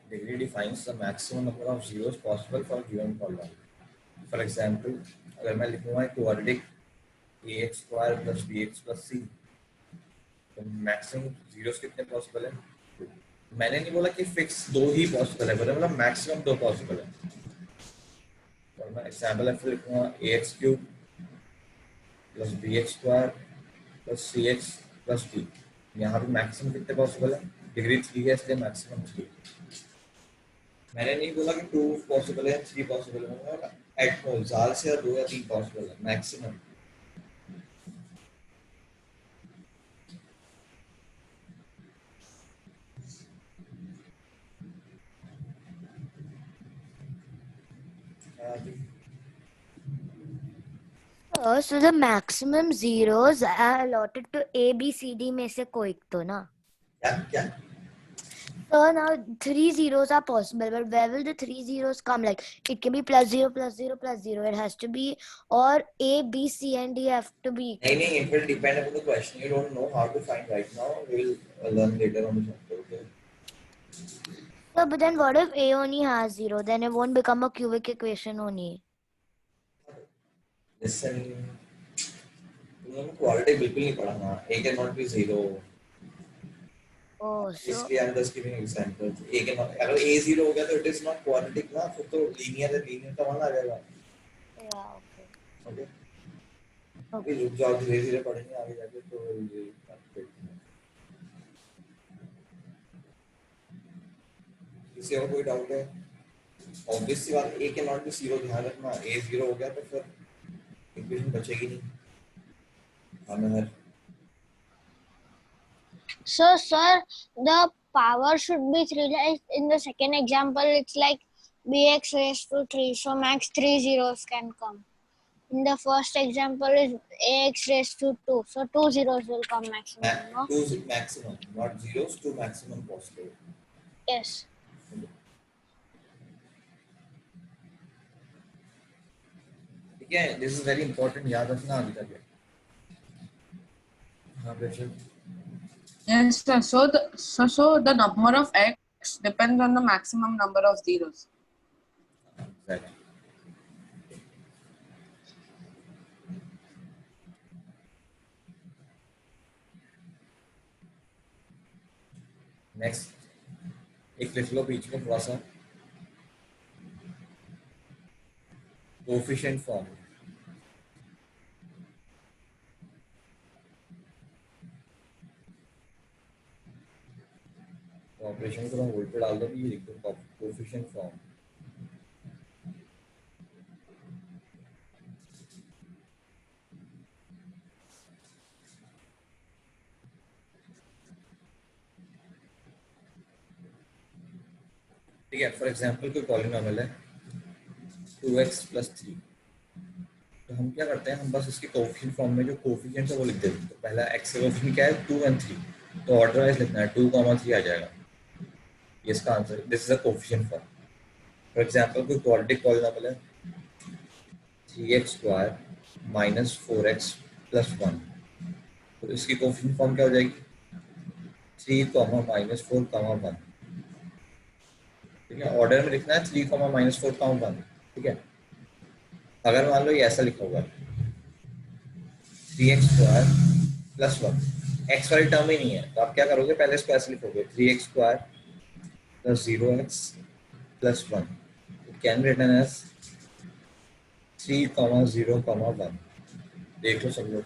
Degree defines the maximum number of zeros possible for a given polynomial. For example, अगर मैं लिखूँगा quadratic ax square plus bx plus c, तो maximum zeros कितने possible है? मैंने नहीं बोला कि फिक्स दो ही पॉसिबल है, बोला मैक्सिमम दो पॉसिबल है. और मैं एग्जाम्पल ऐसे लिखूँगा ax cube plus bx square plus cx plus d. यहाँ पे मैक्सिमम कितने पॉसिबल है? डिग्री 3 है इसलिए मैक्सिमम 3. मैंने नहीं बोला कि 2 पॉसिबल है 3 पॉसिबल है, एट मोस्ट ज़्यादा से 2 या 3 पॉसिबल है maximum. So the maximum zeros are allotted to A, B, C, D में से कोई तो ना? क्या? So now 3 zeros are possible, but where will the 3 zeros come? Like it can be plus 0, plus 0, plus 0. It has to be, or A, B, C, and D have to be. नहीं, it will depend upon the question. You don't know how to find right now. We will learn later on the chapter. Okay. So, but then what if A only has 0? Then it won't become a cubic equation only. Listen, तुमने quality बिल्कुल नहीं पढ़ा ना. A cannot be 0. Oh, so इसलिए I'm just giving examples. A cannot, अगर A 0 हो गया तो it is not quadratic ना, फिर तो linear है, linear का मान आ जाएगा. yeah, okay. Okay. अभी रुक जाओ, धीरे-धीरे पढ़ेंगे आगे जाके तो ये किसी और कोई डाउट है? ऑब्वियस सी बात, A cannot be 0, ध्यान रखना. A 0 हो गया तो फिर इक्वेशन बचेगी नहीं. हमें So, sir, the power should be 3. Like in the second example, it's like bx raised to 3. So, max 3 zeros can come. In the first example, is ax raised to 2. So, 2 zeros will come maximum. No? 2 maximum, not zeros, 2 maximum possible. Yes. ठीक है, this is very important. याद रखना आगे जाके. हाँ बेशक. Yes, sir. So the number of x depends on the maximum number of zeros. Exactly. Next, एक लिख लो बीच में थोड़ा सा कोएफिशिएंट फॉर्म. ऑपरेशन को मैं होल्ड पे डाल दो, ये लिख दो कोएफिशिएंट फॉर्म. ठीक है, फॉर एग्जांपल कोई पॉलिनोमियल है 2x + 3, तो हम क्या करते हैं, हम बस इसके कोएफिशिएंट फॉर्म में जो कोएफिशिएंट है वो लिख देते हैं। तो पहला x का कोएफिशिएंट क्या है, 2 और 3, तो ऑर्डर वाइज लिखना है, 2, 3 आ जाएगा, ये इसका answer. This is a coefficient form. For example कोई क्वाड्रेटिक पॉलिनोमियल है 3x² - 4x + 1, तो इसकी कोएफिशिएंट फॉर्म क्या हो जाएगी, 3, -4, 1। ठीक है, ऑर्डर में लिखना है 3, -4, 1। ठीक है, अगर मान लो ये ऐसा लिखा हुआ है 3x² + 1, x वाली टर्म ही नहीं है, तो आप क्या करोगे, पहले इसको ऐसे लिखोगे 3x² + 0x + 1, it can be written as 3, 0, 1। देख लो सब लोग,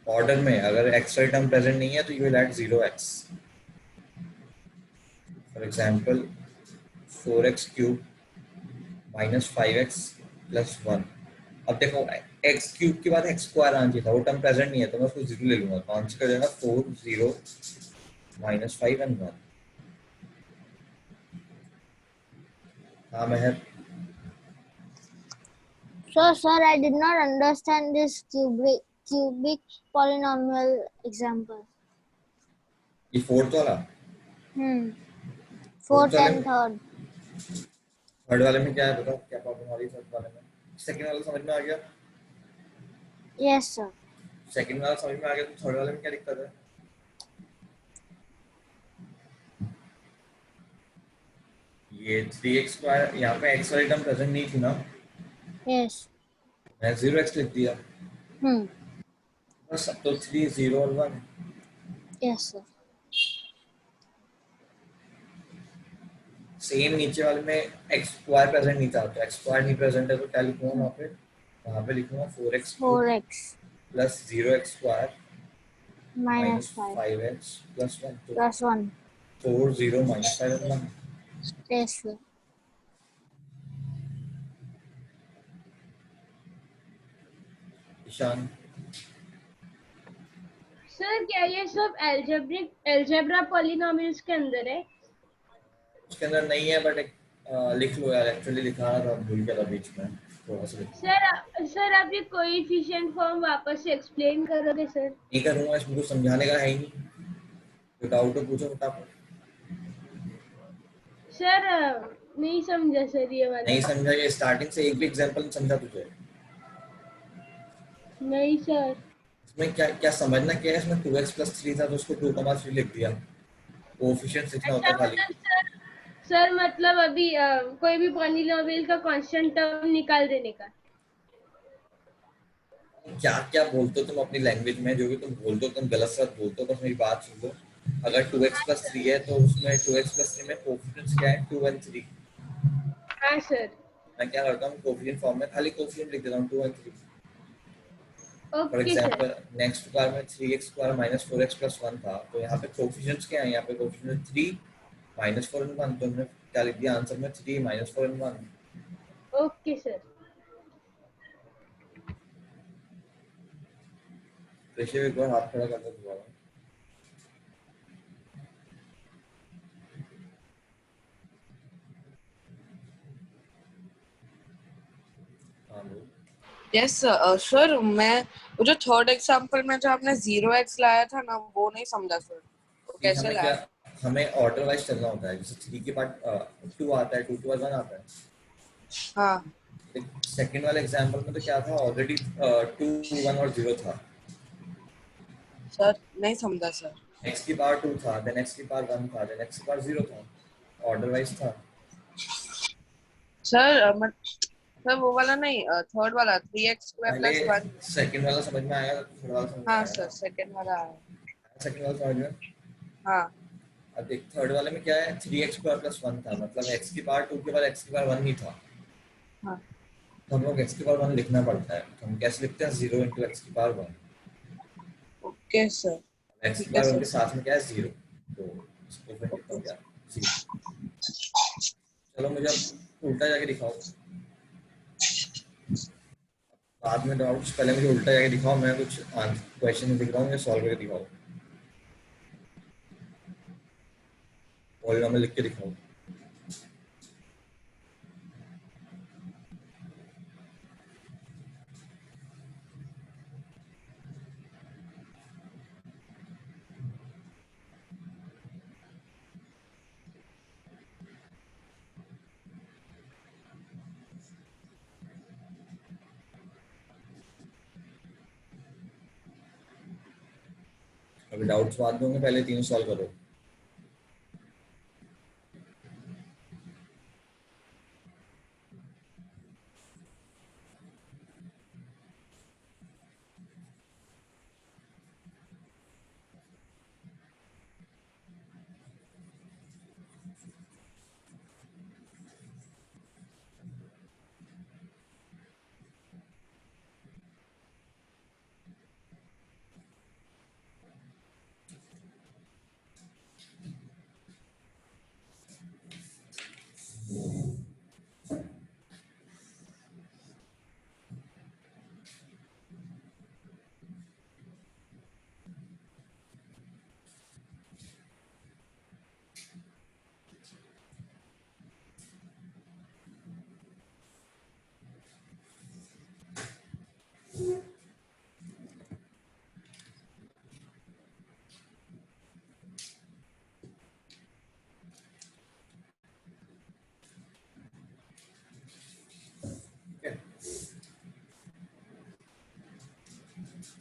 ऑर्डर में अगर x वाली टर्म प्रेजेंट नहीं है तो you will add 0x। For example 4x³ - 5x + 1। अब देखो x³ के बाद x² आना चाहिए था, वो टर्म प्रेजेंट नहीं है, तो मैं उसको 0 ले लूंगा, तो आंसर कर देगा 4, 0 - 5 और 1। हाँ मेहर। So, sir, I did not understand this cubic polynomial example. ये फोर्थ वाला, Fourth and third. थर्ड वाले में क्या है बताओ, क्या प्रॉब्लम आ रही है थर्ड वाले में? सेकंड वाला समझ में आ गया? Yes, sir. सेकंड वाला समझ में आ गया, तो थर्ड वाले में क्या दिक्कत है? ये 3x² यहाँ पे x वाली टर्म प्रेजेंट नहीं थी ना? Yes. मैं 0x लिख दिया, बस। अब तो 3, 0 और 1। Yes, sir. सेम नीचे वाले में x² प्रेजेंट नहीं था, तो x² नहीं प्रेजेंट है, तो क्या लिखूंगा वहाँ पे लिखूंगा 4x + 0x² - 5x + 1, तो + 1. 4, 0 - 5 और 1। Yes, sir. ईशान, सर क्या ये सब अलजेब्रा पॉलिनोमियल्स के अंदर है? उसके अंदर नहीं है, बट एक लिख लो यार, एक्चुअली लिखा था भूल गया था बीच में, थोड़ा सा लिख। सर आप ये कोएफिशिएंट फॉर्म वापस से एक्सप्लेन करोगे सर? नहीं करूंगा, इसमें कुछ समझाने का है ही नहीं, तो डाउट हो पूछो फटाफट। सर नहीं समझा सर ये वाला। नहीं समझा? ये स्टार्टिंग से एक भी एग्जांपल नहीं समझा तुझे? नहीं सर। इसमें क्या क्या समझना क्या है, इसमें 2x + 3 था, तो उसको 2, 3 लिख दिया, कोएफिशिएंट लिखना होता खाली। सर मतलब अभी कोई भी पॉलिनोमियल का कांस्टेंट टर्म निकाल देने का। क्या क्या बोलते हो तुम अपनी लैंग्वेज में, जो भी तुम बोलते हो तुम गलत सलत बोलते हो, बस मेरी बात सुन लो। अगर 2x + 3 है तो उसमें 2x + 3 में कोएफिशिएंट्स क्या है, 2 और 3। हाँ सर। मैं क्या करता हूँ, कोएफिशिएंट फॉर्म में खाली कोएफिशिएंट लिख देता हूँ, 2 और 3। For okay example sir. Next बार में 3x² - 4x + 1 था, तो यहाँ पे कोएफिशिएंट्स क्या है, यहाँ पे कोएफिशिएंट 3, -4 और 1, तो हमने क्या लिख दिया आंसर में, 3, -4 और 1। Okay sir. ऋषि एक बार हाथ खड़ा कर दो दोबारा। यस सर, मैं वो जो थर्ड एग्जांपल में जो आपने 0x लाया था ना, वो नहीं समझा सर, वो कैसे हमें लाया? हमें ऑर्डर वाइज चलना होता है, जैसे 3 के बाद 2 आता है, 2 के बाद 1 आता है। हाँ। सेकंड वाले एग्जांपल में तो क्या था, ऑलरेडी 2, 1 और 0 था। सर नहीं समझा सर। x की पावर 2 था, देन x की पावर 1 था, देन x की पावर 0 था, ऑर्डर वाइज था। सर सर वो वाला नहीं, थर्ड वाला 3x² + 1। सेकंड वाला समझ में आया, थर्ड वाला समझ में हाँ आया? सर, सेकंड वाला आया। सेकंड वाला समझ में? हाँ। अब देख, थर्ड वाले में क्या है, 3x² + 1 था, मतलब x की पावर 2 के बाद x की पावर 1 नहीं था। हाँ। तो हम लोग x की पावर 1 लिखना पड़ता है, तो हम कैसे लिखते हैं, 0 × x की पावर 1। Okay sir. x की पावर 1 के साथ में क्या है, 0, तो इसको फिर लिखता हूं क्या, 0। चलो मुझे अब उल्टा जाके दिखाओ, बाद में डाउट्स, पहले मुझे उल्टा जाके दिखाओ, मैं कुछ क्वेश्चन लिख रहा हूँ, ये सॉल्व करके दिखाओ। पॉलिनोमियल लिख के दिखाओ। अभी डाउट्स बाद में होंगे, पहले तीनों सॉल्व करो।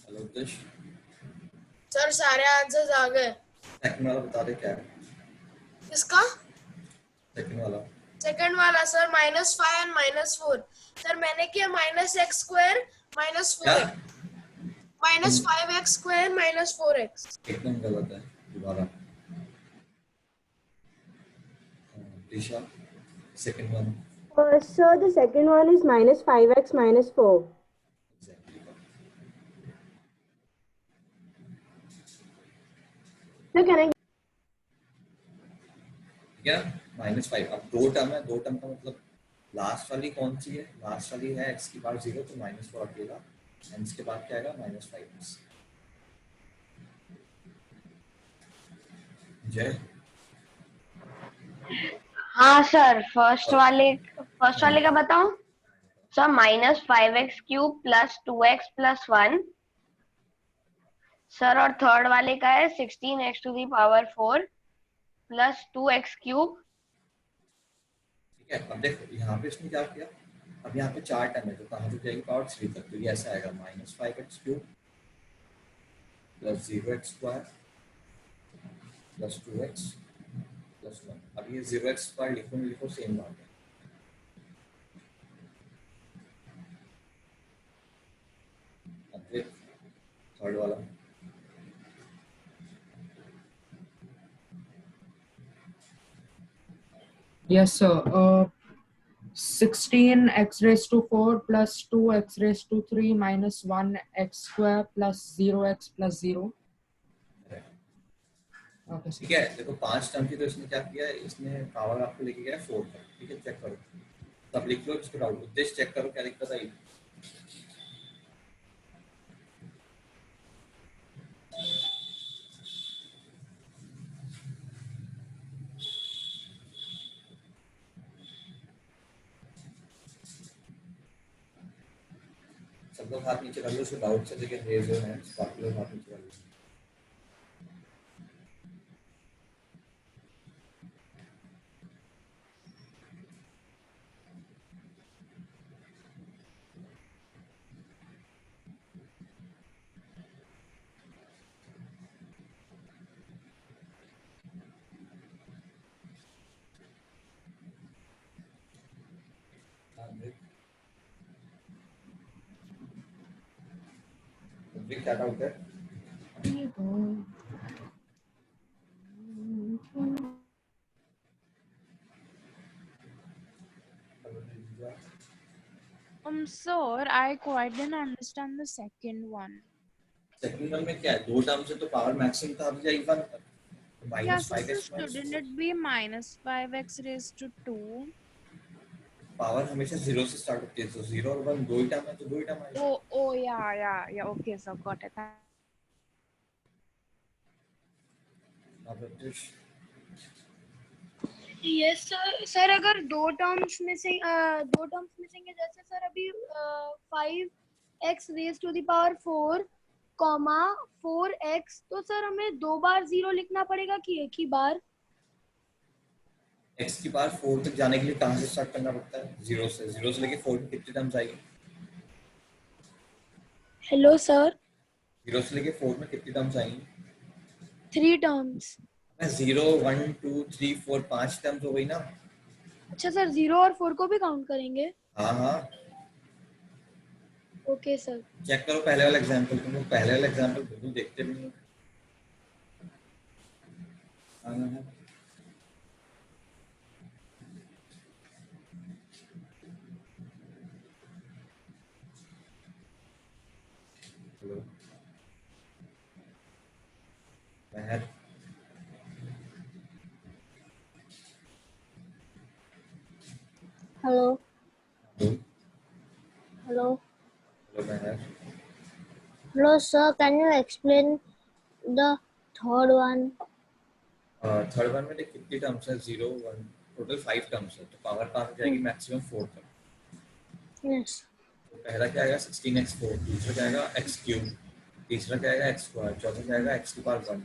हेलो दिश, सर सारे आंसर्स आ गए। सेकंड वाला बता दे क्या है। किसका? सेकंड वाला सेकंड वाला सर -5 एंड -4। सर मैंने किया -x² -4 -5x² -4x। एकदम गलत है, दोबारा। Disha, second one. Sir, the second one is -5x -4. Sir, can I? ठीक है, -5। अब दो टर्म है, दो टर्म का मतलब लास्ट वाली कौन सी है? लास्ट वाली है x की पावर 0, तो -4 अकेला, एंड इसके बाद क्या आएगा? -5x। जय, हाँ सर, फर्स्ट वाले का बताओ सर। -5x³ + 2x + 1 सर, और थर्ड वाले का है 16x⁴ + 2x³। ठीक है। अब देखो यहाँ पे इसने क्या किया, अब यहाँ पे चार टर्म है, तो कहाँ तक जाएगी? पावर 3 तक। तो ये ऐसा आएगा -5x³ + 0x² + 2x + 1। अब ये 0x² लिखो सेम बात है। अब देख थर्ड वाला, Yes, sir. 16x⁴ + 2x⁴ - 1x² + 0x + 0। Okay, ठीक है। देखो 5 टर्म की, तो इसने क्या किया है? इसने पावर आपको लेके गया 4 तक। ठीक है, चेक करो, तब लिख लो इसको डाउट। उद्देश्य चेक करो क्या दिक्कत आई। सब लोग हाथ नीचे कर लो, उसको डाउट से लेके रेज हो हैंड्स, बाकी लोग हाथ नीचे कर लो। क्या डाउट है? Sir, I quite didn't understand the second one. Second one में क्या है? दो टर्म से तो पावर मैक्सिमम था, अब जाएगी 1 तक। Yes, so -5x shouldn't it be -5x⁴? Power हमेशा 0 से स्टार्ट होती है, तो 0 और 1 दो ही टर्म है, तो दो ही टर्म आएगा। Oh, yeah. Okay, sir, got it. अब ब्रिटिश यस सर सर अगर दो टर्म्स मिसिंग है जैसे सर अभी 5x raise to the power 4 comma 4x तो सर हमें दो बार 0 लिखना पड़ेगा कि एक ही बार? x की पावर 4 तक जाने के लिए कहाँ से स्टार्ट करना पड़ता है? 0 से लेके 4 की कितनी टर्म्स आएगी? हेलो सर 0 से लेके 4 में कितनी टर्म्स आएंगी? 3 टर्म्स। 0 1 2 3 4 5 टर्म्स हो गई ना? अच्छा सर 0 और 4 को भी काउंट करेंगे? हाँ हाँ, ओके सर। चेक करो पहले वाला एग्जांपल। तुम लोग पहले वाला एग्जांपल बिल्कुल देखते भी नहीं। हाँ हाँ, hello Mehar, Hello. Hello Hello. Hello Mehar. Hello, sir. Can you explain the third one? Third one में देख कितनी टर्म्स है? 0 1 टोटल 5 टर्म्स है, तो पावर कहाँ से जाएगी? मैक्सिमम 4 तक। Yes. तो पहला क्या आएगा? 16x4, दूसरा क्या आएगा? x क्यूब, तीसरा क्या आएगा? x स्क्वायर, चौथा क्या आएगा? x की पावर 1,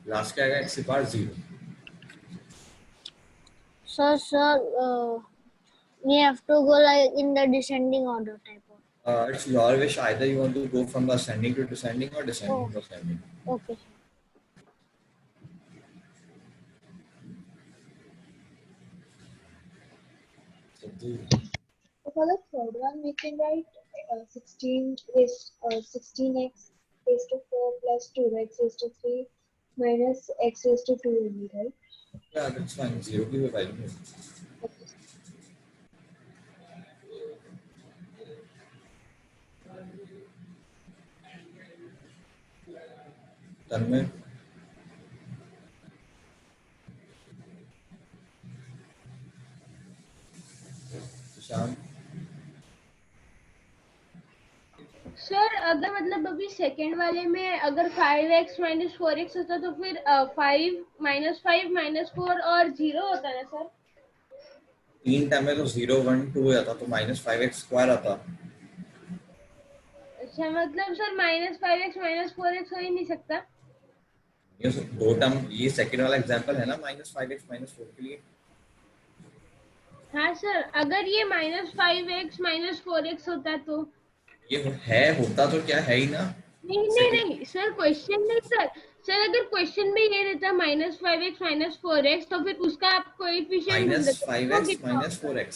लास्ट क्या आएगा? x की power 0। Sir, we have to go like in the descending order type of. It's your wish. Either you want to go from the ascending to descending or descending to ascending. Okay. So do For the third one, we can write 16x raised to 4 plus 2x raised to 3 minus x raised to 2 only, right? yeah, that's fine. 0 की कोई value नहीं। तन्मय, Sushant, sir अगर मतलब अभी second वाले में अगर 5x minus 4x होता तो फिर 5 माइनस 4 और 0 होता ना सर? 3 टाइम में तो 0 1 2 हो जाता, तो -5x स्क्वायर आता। अच्छा मतलब सर -5x माइनस 4x हो ही नहीं सकता? ये दो टर्म, ये सेकंड वाला एग्जांपल है ना -5x -4 के लिए। हाँ सर, अगर ये -5x माइनस 4x होता तो? ये है, होता तो क्या है ही ना। नहीं सर, क्वेश्चन नहीं सर। सर अगर क्वेश्चन में ये रहता -5x माइनस 4x तो फिर उसका आप कोएफिशिएंट ढूंढ देते तो वो -5x कितना होता? -4x।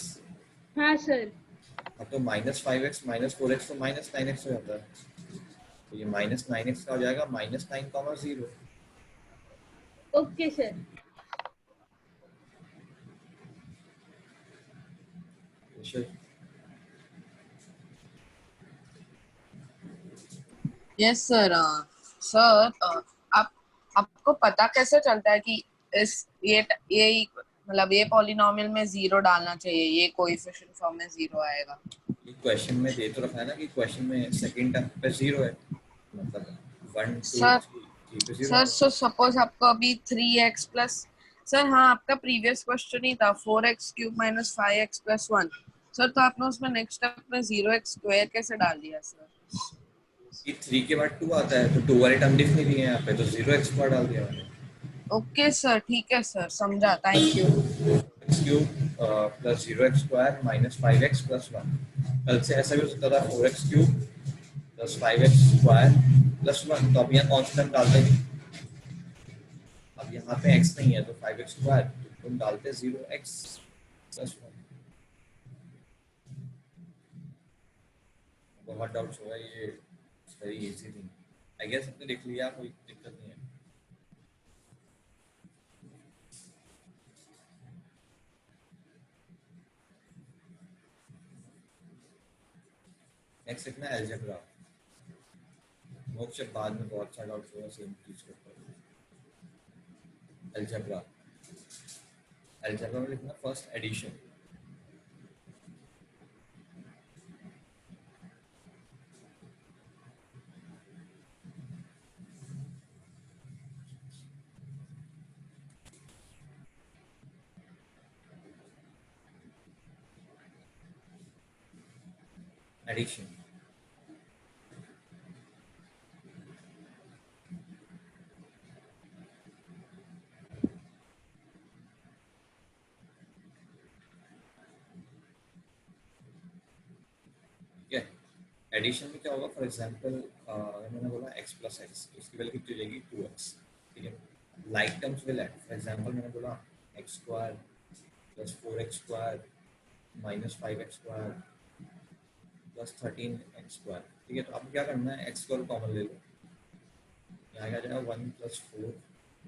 हाँ सर। अब तो -5x -4x तो -9x हो जाता है, तो ये -9x का हो जाएगा -9, 0। Okay sir. Yes sir. Sir आप आपको पता कैसे चलता है कि इस ये मतलब ये पॉलिनोमियल में 0 डालना चाहिए, ये कोएफिशिएंट फॉर्म में 0 आएगा? ये क्वेश्चन में दे तो रखा है ना कि क्वेश्चन में सेकंड टर्म पे 0 है, मतलब 1 2 सर 3 पे 0 सर सो सपोज आपको अभी 3x प्लस, सर हाँ आपका प्रीवियस क्वेश्चन ही था 4x cube minus 5x plus 1। Sir तो आपने उसमें नेक्स्ट स्टेप में 0x स्क्वायर कैसे डाल दिया सर? ये 3 के बाद 2 आता है, तो 2 वाली टर्म दिख नहीं रही है यहाँ पे, तो 0x स्क्वायर डाल दिया मैंने। ओके सर, ठीक है सर, समझा, thank you. x cube plus 0x square minus 5x plus 1। कल से ऐसा भी हो सकता था 4x cube plus 5x square plus 1। तो अब यहाँ कौन सा टर्म डालते हैं? अब यहाँ पे x नहीं है तो 5x स्क्वायर, तो तुम डालते 0x प्लस 1। बहुत डाउट्स होगा, ये very easy thing. I guess आपने लिख लिया, कोई दिक्कत नहीं है। नेक्स्ट लिखना है अलजेब्रा। मोक्ष बाद में बहुत सारा डाउट्स होगा सेम चीज के ऊपर। अलजेब्रा, अलजेब्रा में लिखना फर्स्ट एडिशन। एडिशन। एडिशन में क्या होगा, फॉर एग्जांपल मैंने बोला x प्लस एक्स, उसकी वैल्यू कितनी हो जाएगी 2x, ठीक है। Like terms will add, for example मैंने बोला x square plus 4x square minus 5x square plus 13x square, ठीक है। तो आपको क्या करना है, x स्क्वायर कॉमन ले लो, यहाँ आ जाएगा 1 प्लस 4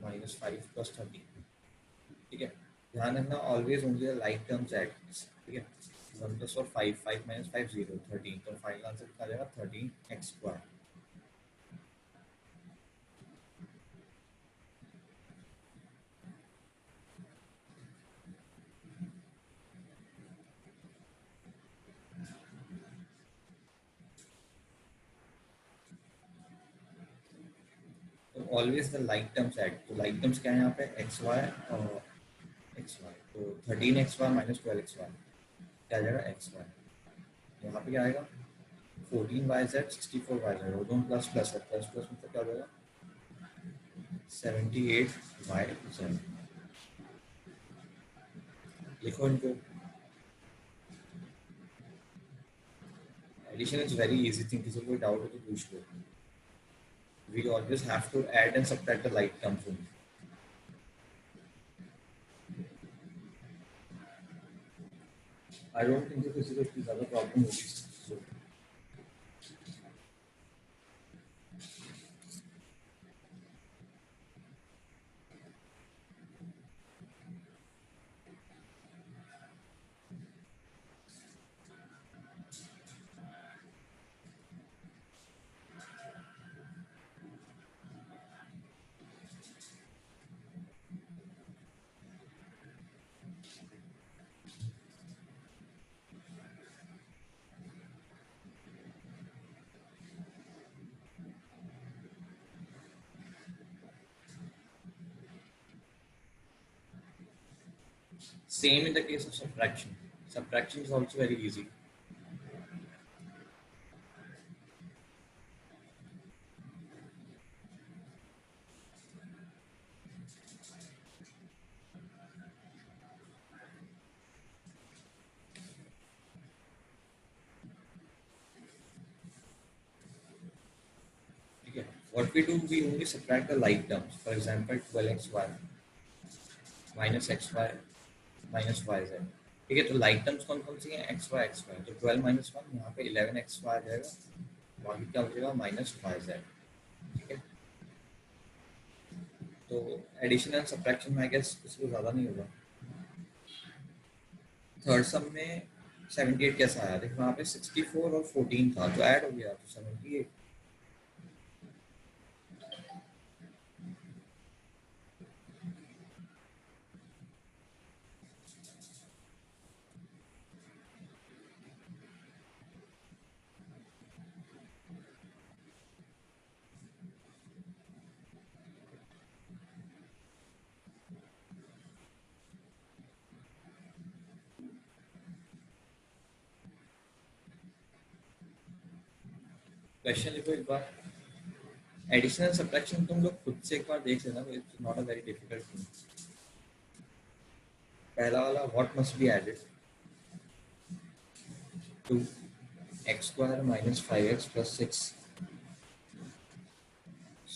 माइनस 5 प्लस 13, ठीक है। ध्यान रखना always only like terms add, ठीक है। 1 प्लस 4 5, 5 माइनस 5 0, 13, तो फाइनल आंसर कितना आ जाएगा 13x square. Always the like terms add, तो लाइक टर्म्स क्या है यहाँ पे एक्स वाई और एक्स वाई, तो 13xy माइनस 12xy क्या आ जाएगा एक्स वाई। यहाँ पे क्या आएगा 14yz 64yz, और दोनों प्लस प्लस है, प्लस प्लस मतलब क्या हो जाएगा 78yz। लिखो इनको। Addition is very easy thing, किसी को कोई डाउट हो तो पूछ लो। We always have to add and subtract the like terms only. I don't think that this is a ज़्यादा problem होगी। So, same in the case of subtraction. Subtraction is also very easy. Okay. What we do, we only subtract the like terms. For example, 12xy minus xy minus yz, ठीक है। तो like terms कौन कौन सी हैं, x Y x Y, तो 12 minus 1 यहाँ पे 11xy आ जाएगा, बाकी क्या हो जाएगा माइनस yz, ठीक है। तो एडिशन एंड सब्ट्रैक्शन में आई गेस इसको ज़्यादा नहीं होगा। थर्ड सम में 78 कैसा आया, देखो वहाँ पे 64 और 14 था, तो ऐड हो गया तो 78। क्वेश्चन लिखो एक बार। एडिशन एंड सब्ट्रैक्शन तुम लोग खुद से एक बार देख लेना, it's not a very difficult thing. पहला वाला what must be added to x square minus 5x plus 6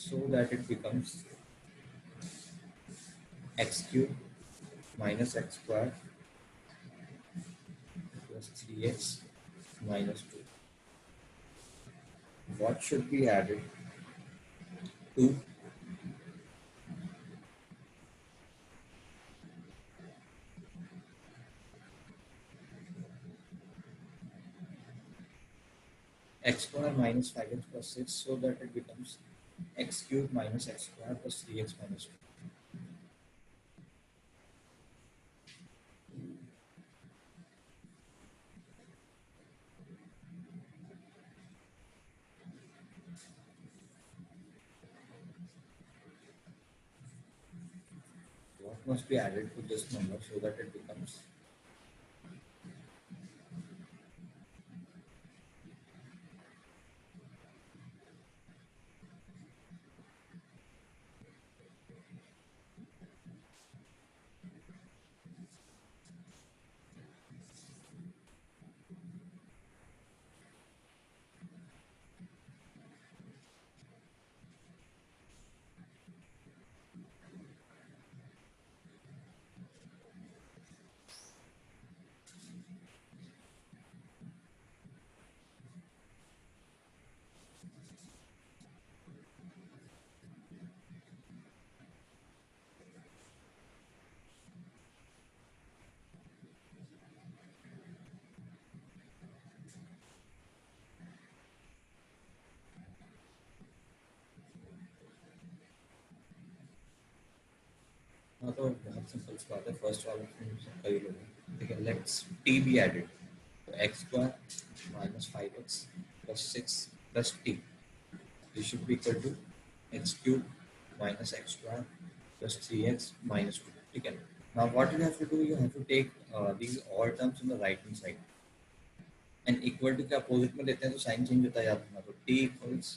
so that it becomes x cube minus x square plus 3x minus 2. What should be added to x square minus 5x plus 6 so that it becomes x cube minus x square plus 3x minus 2. What must be added to this number so that it becomes तो बहुत simple सी बात है, first वाला कर ही लोगे। ठीक है, let's t be added, तो x square minus 5x plus 6 plus t, this should be equal to x cube minus x square plus 3x minus 2. ठीक है, now what you have to do, you have to take these all terms on the right hand side, and equal to के opposite में लेते हैं तो sign change होता है याद रखना, तो t equals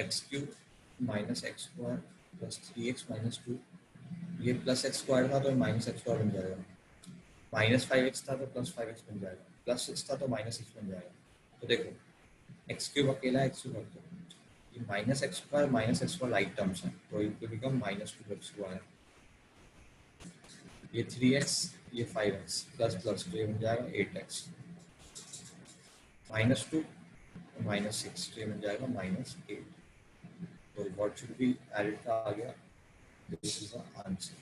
x cube minus x square plus 3x minus 2, ये प्लस एक्स स्क्वायर था तो माइनस एक्स स्क्वायर बन जाएगा, माइनस 5x था तो प्लस 5x बन जाएगा, प्लस 6 था तो माइनस 6 बन जाएगा। तो देखो एक्स क्यूब अकेला एक्स क्यूब रख दो, ये minus x square like terms हैं, तो it will become minus 2x square, ये 3x ये 5x प्लस प्लस तो ये बन जाएगा 8x, माइनस 2 माइनस 6 तो ये बन जाएगा माइनस 8। तो व्हाट शुड बी एडेड का आ गया, दिस इज द आंसर।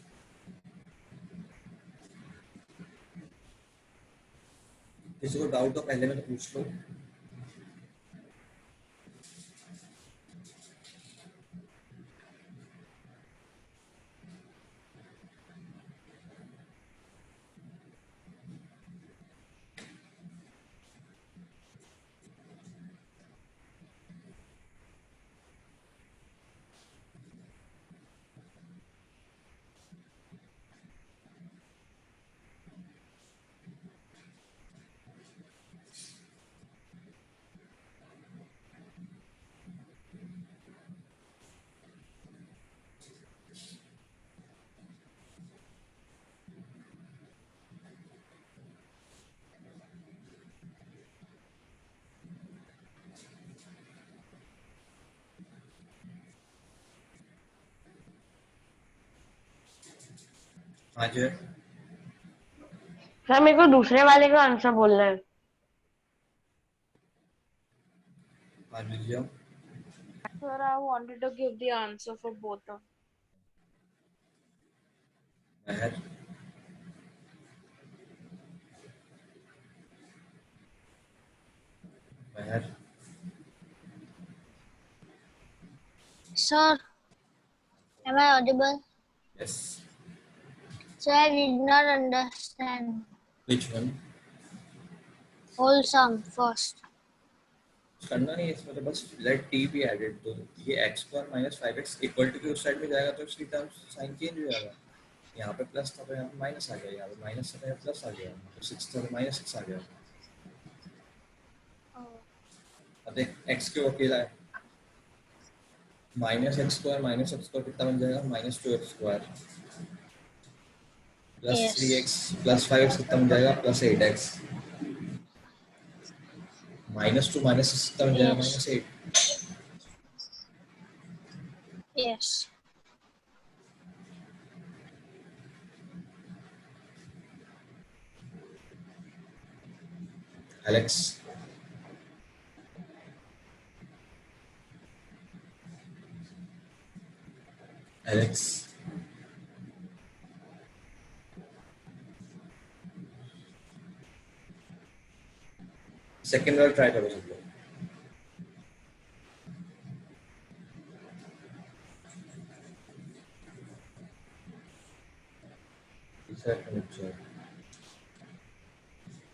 किसी को डाउट हो पहले में तो पूछ लो। हाँ जी सर मेरे को दूसरे वाले का आंसर बोलना है। हाँ जी Sir, I wanted to give the answer for both of them. Mehar Mehar Sir, am I audible? Yes, Sir, I did not understand. which one? Whole sum first. करना नहीं है इसमें, तो बस लेट टी बी एडेड, तो ये x square minus 5x equal to के उस साइड में जाएगा तो इसकी टर्म्स साइन चेंज हो जाएगा, यहाँ पे प्लस था तो यहाँ पे माइनस आ गया, यहाँ पे माइनस था तो यहाँ प्लस आ गया, तो 6 था तो माइनस 6 आ गया। अब देख एक्स क्यूब अकेला है, माइनस एक्स स्क्वायर कितना बन जाएगा, minus 2x square plus Yes. 3x plus 5x कितना बन जाएगा, प्लस 8x, माइनस 2 माइनस 6 कितना बन जाएगा, Yes. Minus 8। Yes. Alex Alex second वाला ट्राई करो सब लोग।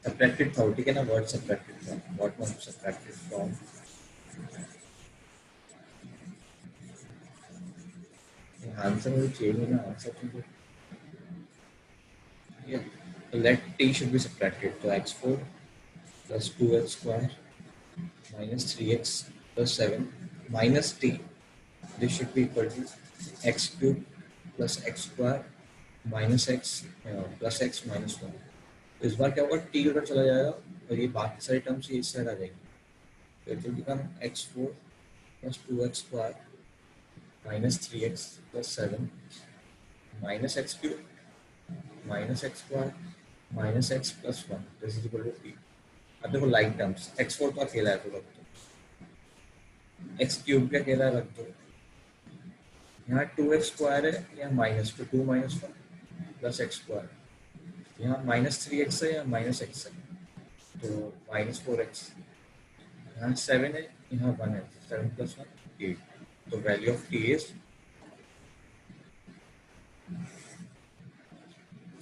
सब्ट्रैक्टेड था, ठीक है ना, वर्ड सब्ट्रैक्टेड था, what was subtracted from, answer में चेंज होना आंसर तो ये late t should be subtracted, तो x4 plus 2x square minus 3x plus 7 minus t, this should be equal to x cube plus x square minus x plus x minus 1। तो इस बार क्या होगा, t उधर चला जाएगा और ये बाकी सारी टर्म्स ये इस साइड आ जाएंगी, तो it will become x4 plus 2x square minus 3x plus 7 minus x cube minus x square minus x plus 1, this is equal to t। अब देखो लाइक टर्म्स, x4 तो अकेला है तो रख दो, x क्यूब भी अकेला रख दो, यहाँ 2x स्क्वायर है, यहाँ minus 2 minus 1 plus x square, यहाँ माइनस 3x है, यहाँ माइनस x है, तो माइनस 4x, यहाँ 7 है, यहाँ 1 है, 7 प्लस 1 8, तो value of t is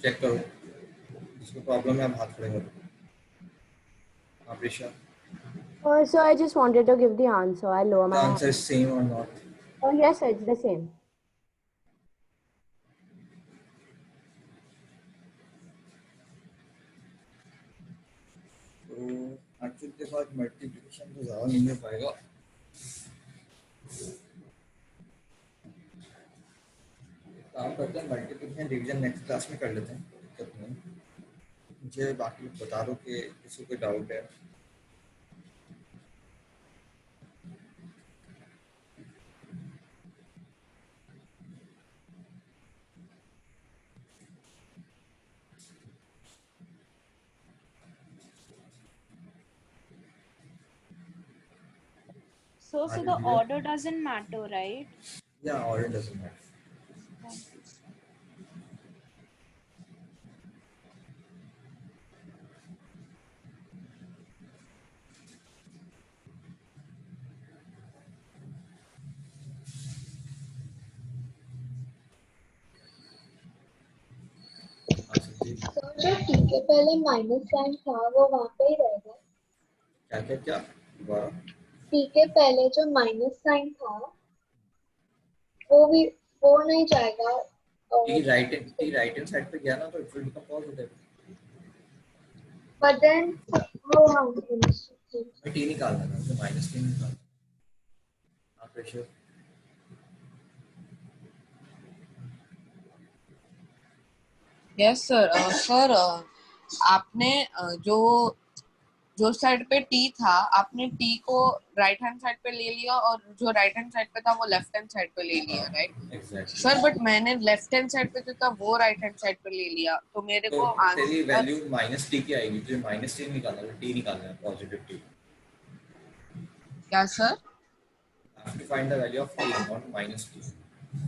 check करो, जिसको प्रॉब्लम है आप हाथ खड़े करो। हाँ Prisha, So I just wanted to give the answer. I lower the my answer is same or not? Oh yes, sir, it's the same. तो एक्चुअल के साथ मल्टीप्लिकेशन तो ज़्यादा नहीं हो पाएगा। काम करते हैं, मल्टीप्लिकेशन डिवीजन नेक्स्ट क्लास में कर लेते हैं, दिक्कत नहीं। मुझे बाकी बता दो कि किसी को डाउट है। So the order doesn't matter, right? Yeah, order doesn't matter. तो जो टी के पहले माइनस साइन था वो वहाँ पे ही रहेगा। क्या क्या क्या दोबारा? टी के पहले जो माइनस साइन था वो नहीं जाएगा। टी राइट हैंड साइड पे गया ना तो it will become positive. But then हाँ टी निकालना था तो माइनस टी निकालना। हाँ प्रेशर। Yes sir. सर आपने जो साइड पे टी था आपने टी को राइट हैंड साइड पे ले लिया और जो राइट हैंड साइड पे था वो लेफ्ट हैंड साइड पे ले लिया, राइट? सर बट मैंने लेफ्ट हैंड साइड पे जो था वो राइट हैंड साइड पे ले लिया तो मेरे को तेरी वैल्यू माइनस टी की आएगी, तो माइनस टी निकालना है, टी निकालना है, पॉजिटिव टी। क्या sir? You have to find the value of t, not minus t.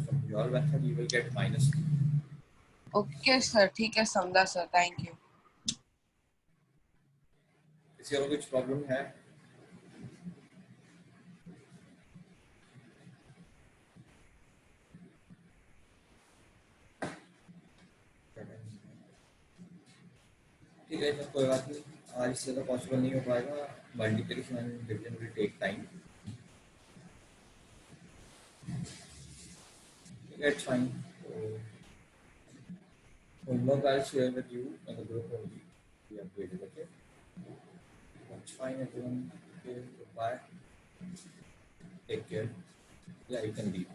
From your method you will get minus t. Okay sir, ठीक है, समझा सर, थैंक यू। किसी और कुछ प्रॉब्लम है? ठीक है, तो कोई बात नहीं, आज इससे तो पॉसिबल नहीं हो पाएगा। Multiplication and division will take time. It's fine. Homework I'll share with you in the group only. We are updated, okay? That's fine, everyone. Okay, goodbye. Take care. Yeah, you can leave.